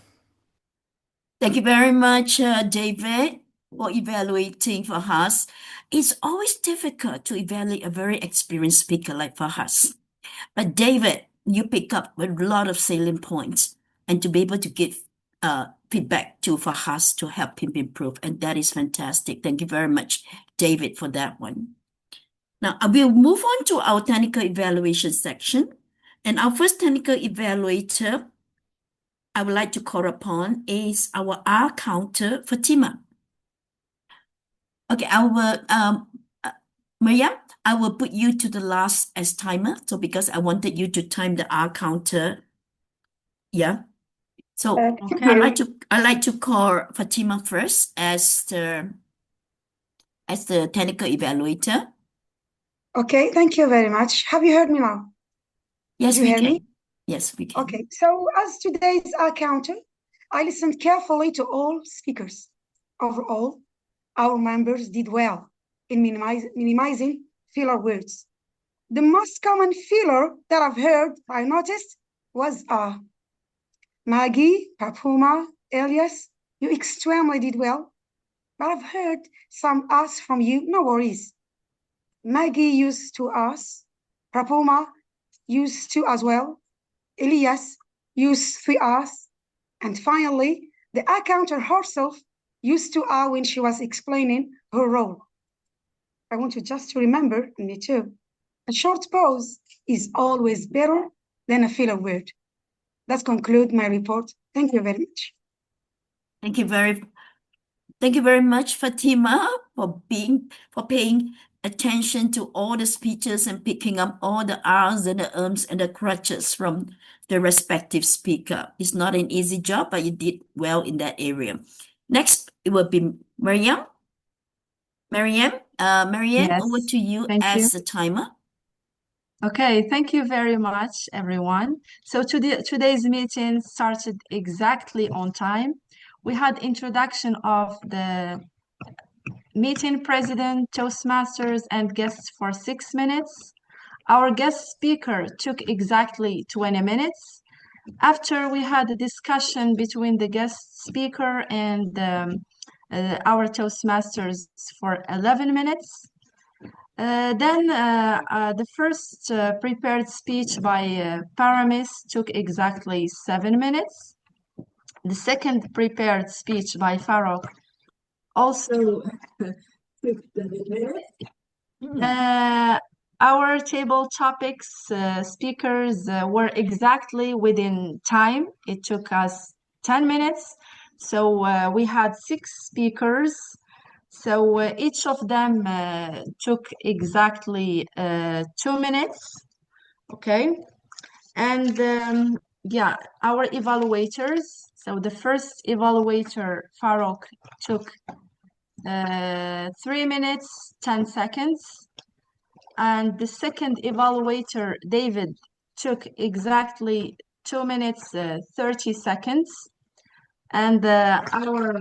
[SPEAKER 8] Thank you very much, David, for evaluating Fahas. It's always difficult to evaluate a very experienced speaker like Fahas. But David, you pick up a lot of salient points, and to be able to give feedback to Fahas to help him improve, and that is fantastic. Thank you very much, David, for that one. Now, I will move on to our technical evaluation section. And our first technical evaluator I would like to call upon is our R counter, Fatimah. Okay, Meryam, I will put you to the last as timer. So because I wanted you to time the R counter. Yeah. So
[SPEAKER 7] Okay.
[SPEAKER 8] I like to call Fatimah first as the technical evaluator.
[SPEAKER 7] Okay, thank you very much. Have you heard me now?
[SPEAKER 8] Yes,
[SPEAKER 7] Did you
[SPEAKER 8] we
[SPEAKER 7] hear
[SPEAKER 8] can.
[SPEAKER 7] me?
[SPEAKER 8] Yes, we can.
[SPEAKER 7] Okay, so as today's counter, I listened carefully to all speakers. Overall, our members did well in minimizing filler words. The most common filler that I noticed was Maggie, Papuma, Elias. You extremely did well, but I've heard some us from you, no worries. Maggie used to us, Papuma used to as well, Elias used to us, and finally, the counter herself used to when she was explaining her role. I want you just to remember, and me too, a short pause is always better than a filler word. That concludes my report. Thank you very much.
[SPEAKER 8] Thank you very much, Fatimah, for paying attention to all the speeches and picking up all the R's and the ums and the crutches from the respective speaker. It's not an easy job, but you did well in that area. Next, it will be Meryam. Meryam,
[SPEAKER 6] Yes,
[SPEAKER 8] over to you
[SPEAKER 6] thank you.
[SPEAKER 8] as the timer.
[SPEAKER 6] Okay, thank you very much, everyone. So today's meeting started exactly on time. We had introduction of the meeting president, Toastmasters, and guests for 6 minutes. Our guest speaker took exactly 20 minutes. After we had a discussion between the guest speaker and our Toastmasters for 11 minutes. Then the first prepared speech by Paramis took exactly 7 minutes. The second prepared speech by Farouk also took 7 minutes. Our table topics speakers were exactly within time. It took us 10 minutes. So we had 6 speakers. So each of them took exactly 2 minutes. Okay. And yeah, our evaluators. So the first evaluator, Farouk, took 3 minutes, 10 seconds. And the second evaluator, David, took exactly 2 minutes, 30 seconds. And our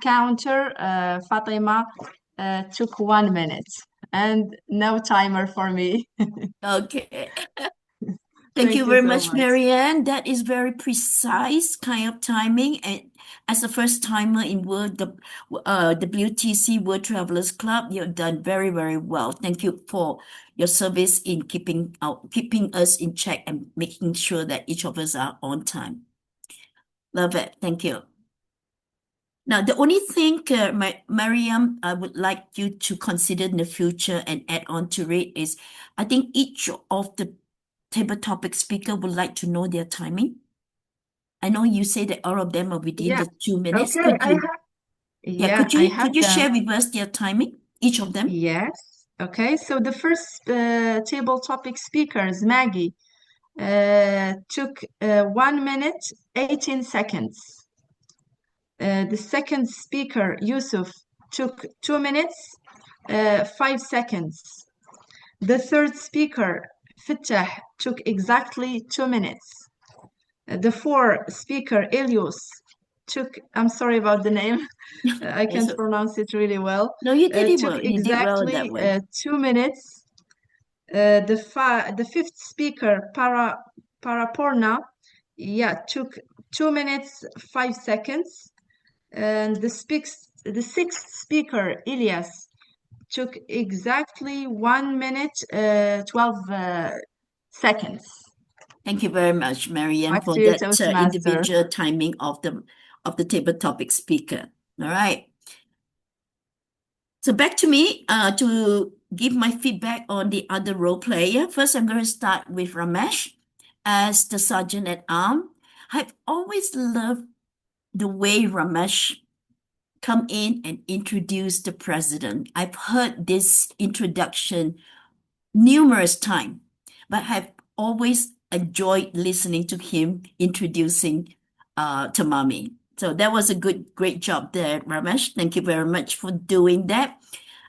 [SPEAKER 6] counter, Fatimah, took 1 minute. And no timer for me.
[SPEAKER 8] Okay. Thank you very much, Meryam. That is very precise kind of timing. And as a first timer in WTC World Travelers Club, you've done very, very well. Thank you for your service in keeping us in check and making sure that each of us are on time. Love it. Thank you. Now, the only thing, Meryam, I would like you to consider in the future and add on to it is, I think each of the table topic speaker would like to know their timing. I know you say that all of them are within the 2 minutes.
[SPEAKER 6] Okay,
[SPEAKER 8] Could you share with us their timing, each of them?
[SPEAKER 6] Yes. Okay, so the first table topic speakers, Maggie, took 1 minute, 18 seconds. The second speaker, Yusuf, took 2 minutes, 5 seconds. The third speaker, Fattah, took exactly 2 minutes. The fourth speaker, Elios, took, I'm sorry about the name, I can't
[SPEAKER 8] Yes.
[SPEAKER 6] pronounce it really well.
[SPEAKER 8] No, you did it
[SPEAKER 6] Took
[SPEAKER 8] well. You did well that
[SPEAKER 6] exactly
[SPEAKER 8] way.
[SPEAKER 6] 2 minutes. The fifth speaker, Paraporna, took 2 minutes, 5 seconds. And the sixth speaker, Elias, took exactly 1 minute, 12 seconds.
[SPEAKER 8] Thank you very much, Meryam,
[SPEAKER 6] Back
[SPEAKER 8] for
[SPEAKER 6] to you,
[SPEAKER 8] that
[SPEAKER 6] Toastmaster.
[SPEAKER 8] individual timing of the table topic speaker. All right. So back to me to give my feedback on the other role player. First, I'm going to start with Ramesh as the sergeant at arms. I've always loved the way Ramesh come in and introduce the president. I've heard this introduction numerous times, but have always enjoyed listening to him introducing Tamami. So that was a great job there, Ramesh. Thank you very much for doing that.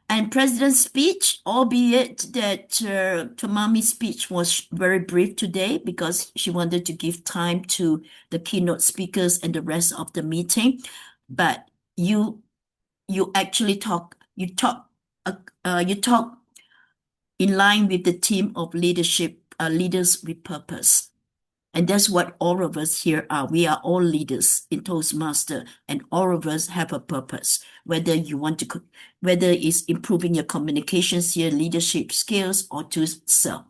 [SPEAKER 8] And President's speech, albeit that Tamami's speech was very brief today because she wanted to give time to the keynote speakers and the rest of the meeting, but you actually talk in line with the theme of leadership, leaders with purpose. And that's what all of us here are. We are all leaders in Toastmaster, and all of us have a purpose. Whether it's improving your communications here, leadership skills, or to serve.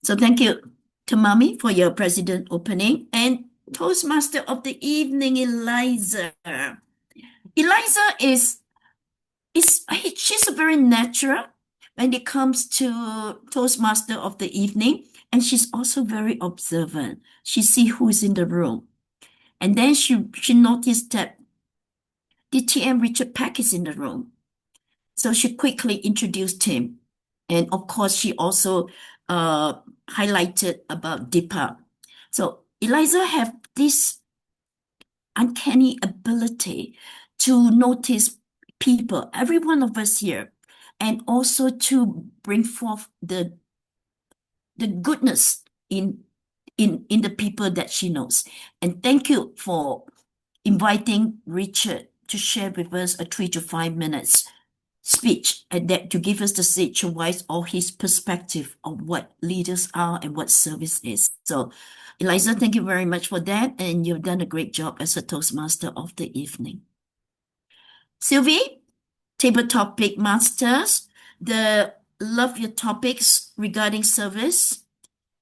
[SPEAKER 8] So thank you, Tamami, for your president opening, and Toastmaster of the evening, Eliza. Eliza she's a very natural when it comes to Toastmaster of the evening, and she's also very observant. She sees who's in the room. And then she noticed that DTM Richard Pack is in the room. So she quickly introduced him. And of course, she also highlighted about Deepak. So Eliza have this uncanny ability to notice people, every one of us here, and also to bring forth the goodness in the people that she knows. And thank you for inviting Richard to share with us a 3 to 5 minutes speech and that to give us the sage-wise or his perspective of what leaders are and what service is. So Eliza, thank you very much for that, and you've done a great job as a Toastmaster of the evening. Sylvie, table topic masters, love your topics regarding service.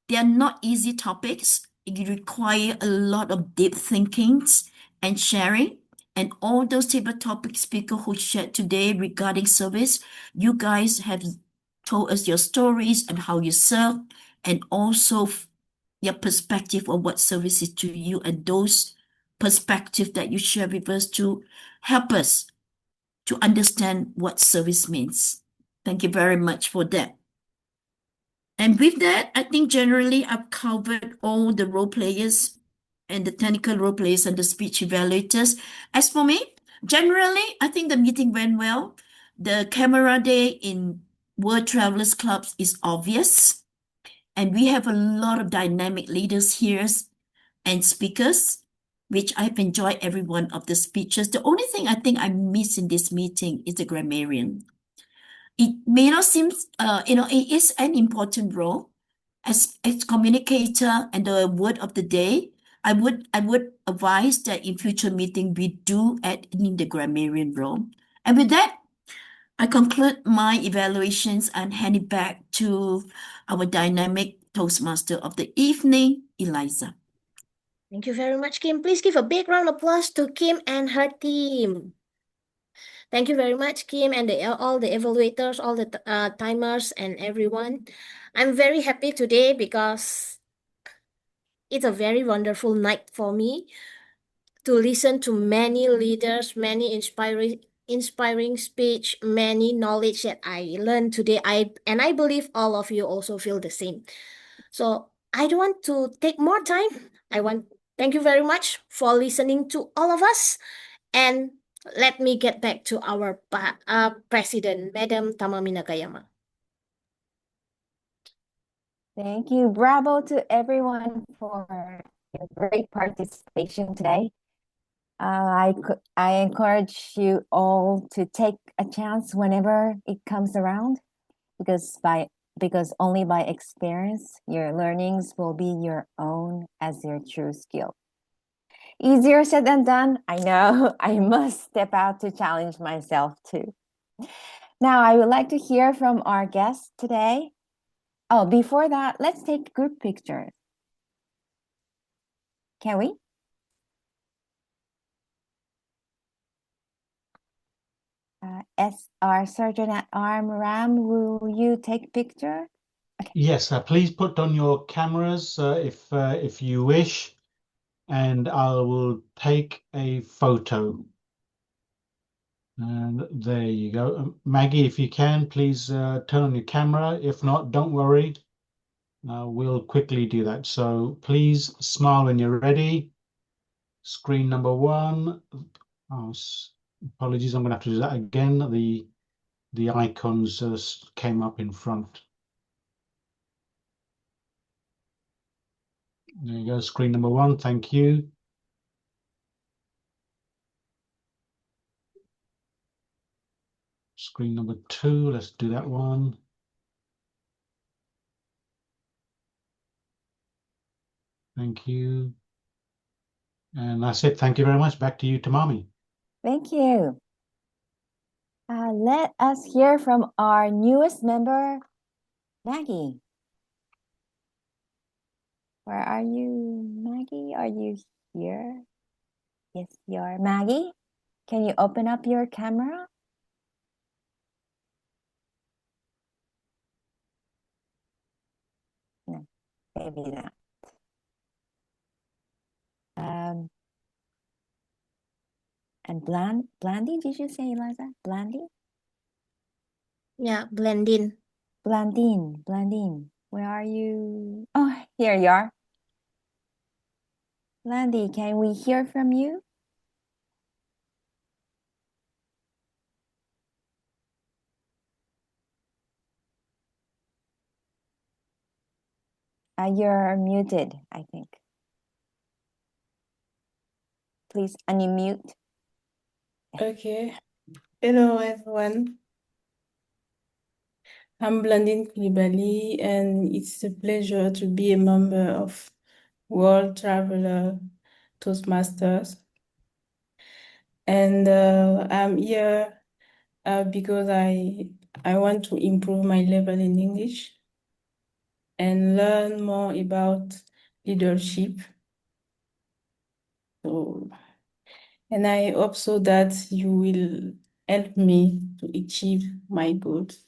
[SPEAKER 8] They are not easy topics. It require a lot of deep thinking and sharing. And all those table topic speakers who shared today regarding service, you guys have told us your stories and how you serve, and also your perspective of what service is to you, and those perspectives that you share with us to help us to understand what service means. Thank you very much for that. And with that, I think generally I've covered all the role players and the technical role players and the speech evaluators. As for me, generally, I think the meeting went well. The camera day in World Travelers Club is obvious. And we have a lot of dynamic leaders here and speakers, which I've enjoyed every one of the speeches. The only thing I think I miss in this meeting is the grammarian. It may not seem, it is an important role as communicator and the word of the day. I would advise that in future meeting we do add in the grammarian role. And with that, I conclude my evaluations and hand it back to our dynamic Toastmaster of the evening, Eliza.
[SPEAKER 5] Thank you very much, Kim. Please give a big round of applause to Kim and her team. Thank you very much, Kim, and all the evaluators, all the timers, and everyone. I'm very happy today because it's a very wonderful night for me to listen to many leaders, many inspiring speech, many knowledge that I learned today. I believe all of you also feel the same. So I don't want to take more time. Thank you very much for listening to all of us. And let me get back to our president, Madam Tamami Nagayama.
[SPEAKER 2] Thank you. Bravo to everyone for your great participation today. I encourage you all to take a chance whenever it comes around, because only by experience your learnings will be your own as your true skill. Easier said than done, I know. I must step out to challenge myself too. Now I would like to hear from our guests today. Oh, before that, let's take group pictures. Can we? As our Sergeant at Arm, Ram, will you take picture? Okay.
[SPEAKER 3] Yes, please put on your cameras if you wish, and I will take a photo. And there you go. Maggie, if you can, please turn on your camera. If not, don't worry. We'll quickly do that. So please smile when you're ready. Screen number 1. Oh, apologies, I'm going to have to do that again. The icons came up in front. There you go, screen number 1. Thank you. Screen number 2. Let's do that one. Thank you. And that's it. Thank you very much. Back to you, Tamami.
[SPEAKER 2] Thank you. Let us hear from our newest member, Maggie. Where are you, Maggie? Are you here? Yes, you are. Maggie, can you open up your camera? No, maybe not. And Blandy, did you say, Eliza? Blandy?
[SPEAKER 5] Yeah, Blandine.
[SPEAKER 2] Blandine, where are you? Oh, here you are. Blandy, can we hear from you? You're muted, I think. Please unmute.
[SPEAKER 23] Okay. Hello, everyone. I'm Blandine Koulibaly, and it's a pleasure to be a member of World Traveler Toastmasters. And I'm here because I want to improve my level in English and learn more about leadership. So, and I hope so that you will help me to achieve my goals.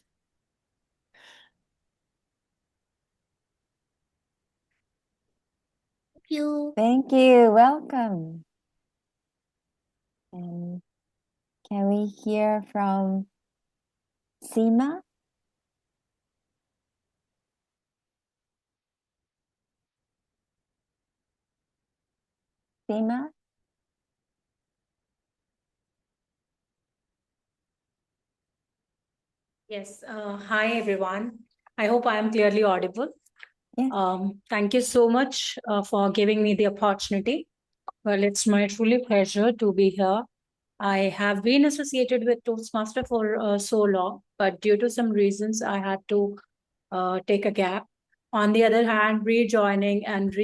[SPEAKER 2] Thank you. Welcome. And can we hear from Seema? Seema?
[SPEAKER 24] Yes. Hi, everyone. I hope I am clearly audible.
[SPEAKER 2] Yes.
[SPEAKER 24] Thank you so much for giving me the opportunity. Well, it's my truly pleasure to be here. I have been associated with Toastmaster for so long, but due to some reasons, I had to take a gap. On the other hand, rejoining and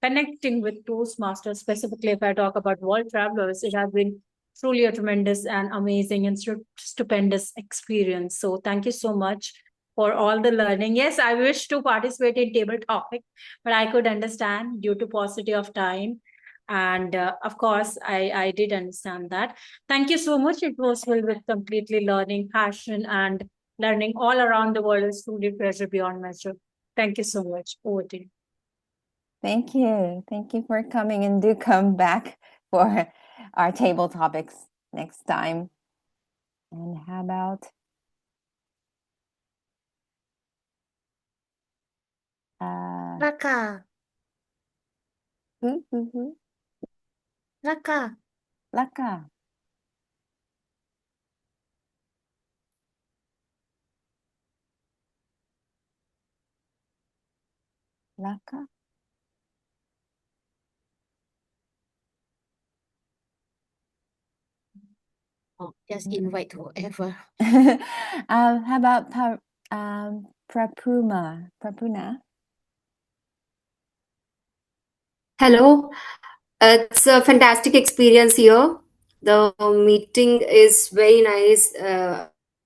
[SPEAKER 24] connecting with Toastmasters, specifically if I talk about World Travelers, it has been truly a tremendous and amazing and stupendous experience. So thank you so much for all the learning. Yes, I wish to participate in table topic, but I could understand due to paucity of time. And of course, I did understand that. Thank you so much. It was filled with completely learning, passion, and learning all around the world is truly pleasure beyond measure. Thank you so much. Over to you.
[SPEAKER 2] Thank you. Thank you for coming, and do come back for our table topics next time. And how about
[SPEAKER 5] Raka.
[SPEAKER 2] who?
[SPEAKER 5] Raka.
[SPEAKER 2] Laka. Laka.
[SPEAKER 5] Oh, just invite whoever.
[SPEAKER 2] How about Prapuna?
[SPEAKER 20] Hello, it's a fantastic experience here. The meeting is very nice.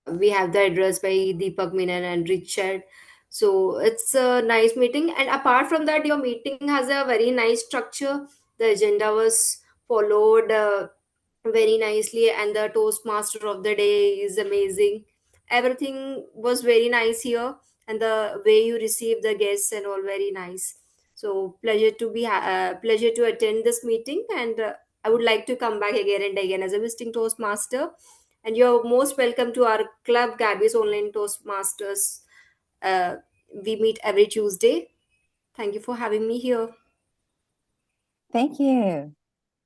[SPEAKER 20] We have the address by Deepak, Menon, and Richard. So it's a nice meeting. And apart from that, your meeting has a very nice structure. The agenda was followed very nicely, and the Toastmaster of the day is amazing. Everything was very nice here, and the way you receive the guests and all very nice. So pleasure to attend this meeting, and I would like to come back again and again as a visiting Toastmaster. And you're most welcome to our club, Gabby's Online Toastmasters. Uh, we meet every Tuesday. Thank you for having me here.
[SPEAKER 2] Thank you.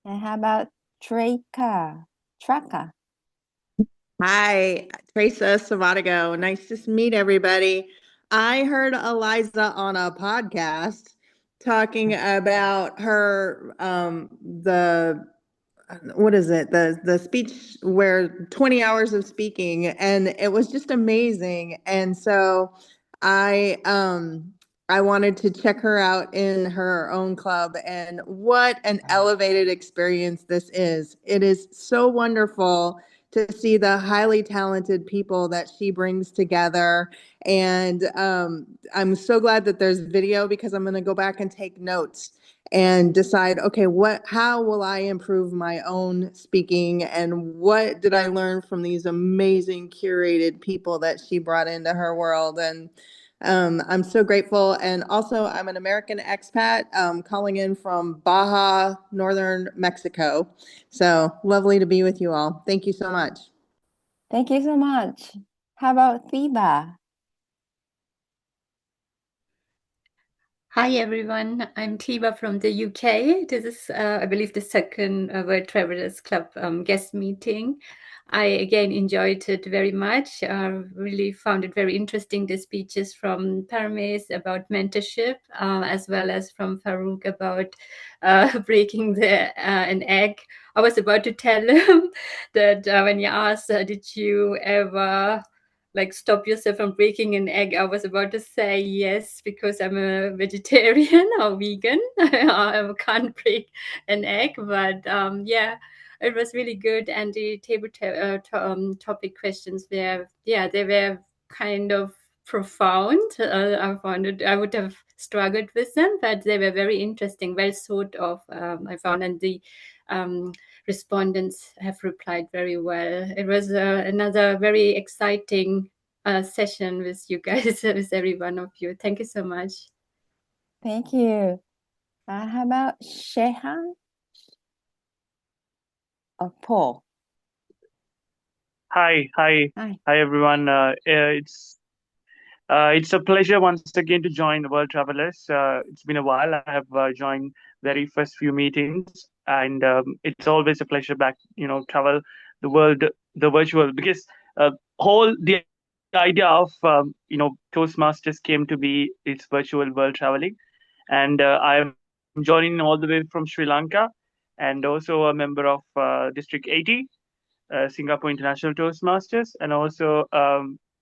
[SPEAKER 2] And how about Traka?
[SPEAKER 4] Hi, Teresa Savatigo. Nice to meet everybody. I heard Eliza on a podcast talking about her what is it? The speech where 20 hours of speaking, and it was just amazing. And so I wanted to check her out in her own club, and what an elevated experience this is. It is so wonderful to see the highly talented people that she brings together. And I'm so glad that there's video, because I'm going to go back and take notes and decide, okay, how will I improve my own speaking, and what did I learn from these amazing curated people that she brought into her world. And I'm so grateful. And also, I'm an American expat calling in from Baja, northern Mexico. So lovely to be with you all. Thank you so much.
[SPEAKER 2] Thank you so much. How about Thiba?
[SPEAKER 10] Hi everyone, I'm Tiba from the UK. This is, I believe, the second World Travelers Club guest meeting. I again enjoyed it very much. Really found it very interesting, the speeches from Paramesh about mentorship, as well as from Farouk about breaking an egg. I was about to tell him that when you asked, did you ever stop yourself from breaking an egg, I was about to say yes, because I'm a vegetarian or vegan. I can't break an egg, but yeah, it was really good. And the topic questions were, yeah, they were kind of profound. I found it, I would have struggled with them, but they were very interesting, well thought of, I found. And the respondents have replied very well. It was another very exciting session with you guys, with every one of you. Thank you so much.
[SPEAKER 2] Thank you. How about Shehan or Paul?
[SPEAKER 11] Hi everyone. It's a pleasure once again to join the World Travelers. It's been a while. I have joined very first few meetings, and it's always a pleasure back. Travel the world, the virtual, because the idea of Toastmasters came to be its virtual world traveling, and I'm joining all the way from Sri Lanka, and also a member of District 80. Singapore International Toastmasters, and also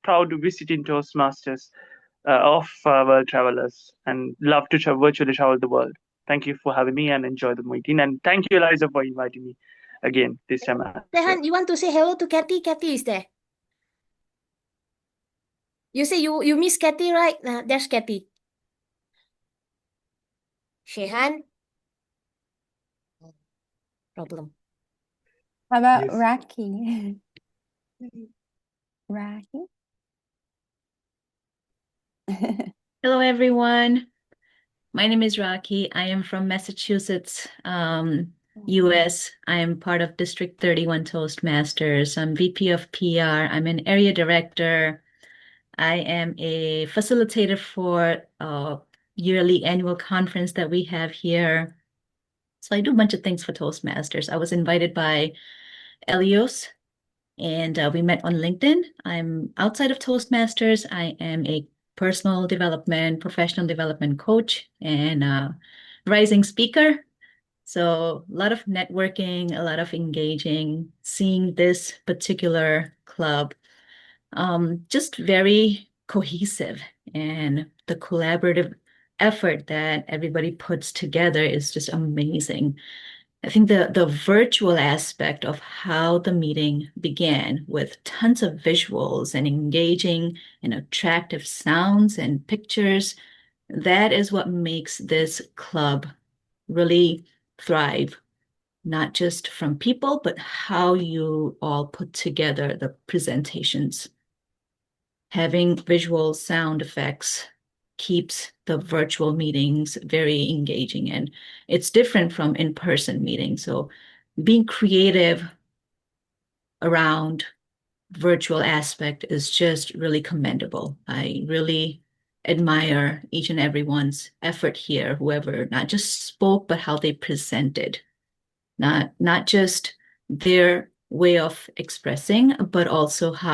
[SPEAKER 11] proud to visit in Toastmasters of World Travelers, and love to virtually travel the world. Thank you for having me, and enjoy the meeting. And thank you, Eliza, for inviting me again this time.
[SPEAKER 5] Tehan, you want to say hello to Kathy? Kathy is there. You say you miss Kathy, right? There's Kathy. Shehan? Problem.
[SPEAKER 2] How about
[SPEAKER 11] Yes.
[SPEAKER 2] Raki? Raki?
[SPEAKER 12] Hello, everyone. My name is Raki. I am from Massachusetts. US. I am part of District 31 Toastmasters. I'm VP of PR. I'm an area director. I am a facilitator for a yearly annual conference that we have here. So I do a bunch of things for Toastmasters. I was invited by Elios, and we met on LinkedIn. I'm outside of Toastmasters. I am a personal development, professional development coach, and rising speaker. So a lot of networking, a lot of engaging, seeing this particular club just very cohesive, and the collaborative effort that everybody puts together is just amazing. I think the virtual aspect of how the meeting began with tons of visuals and engaging and attractive sounds and pictures, that is what makes this club really thrive, not just from people, but how you all put together the presentations. Having visual sound effects keeps the virtual meetings very engaging, and it's different from in-person meetings. So being creative around virtual aspect is just really commendable. I really admire each and everyone's effort here, whoever not just spoke, but how they presented. Not just their way of expressing, but also how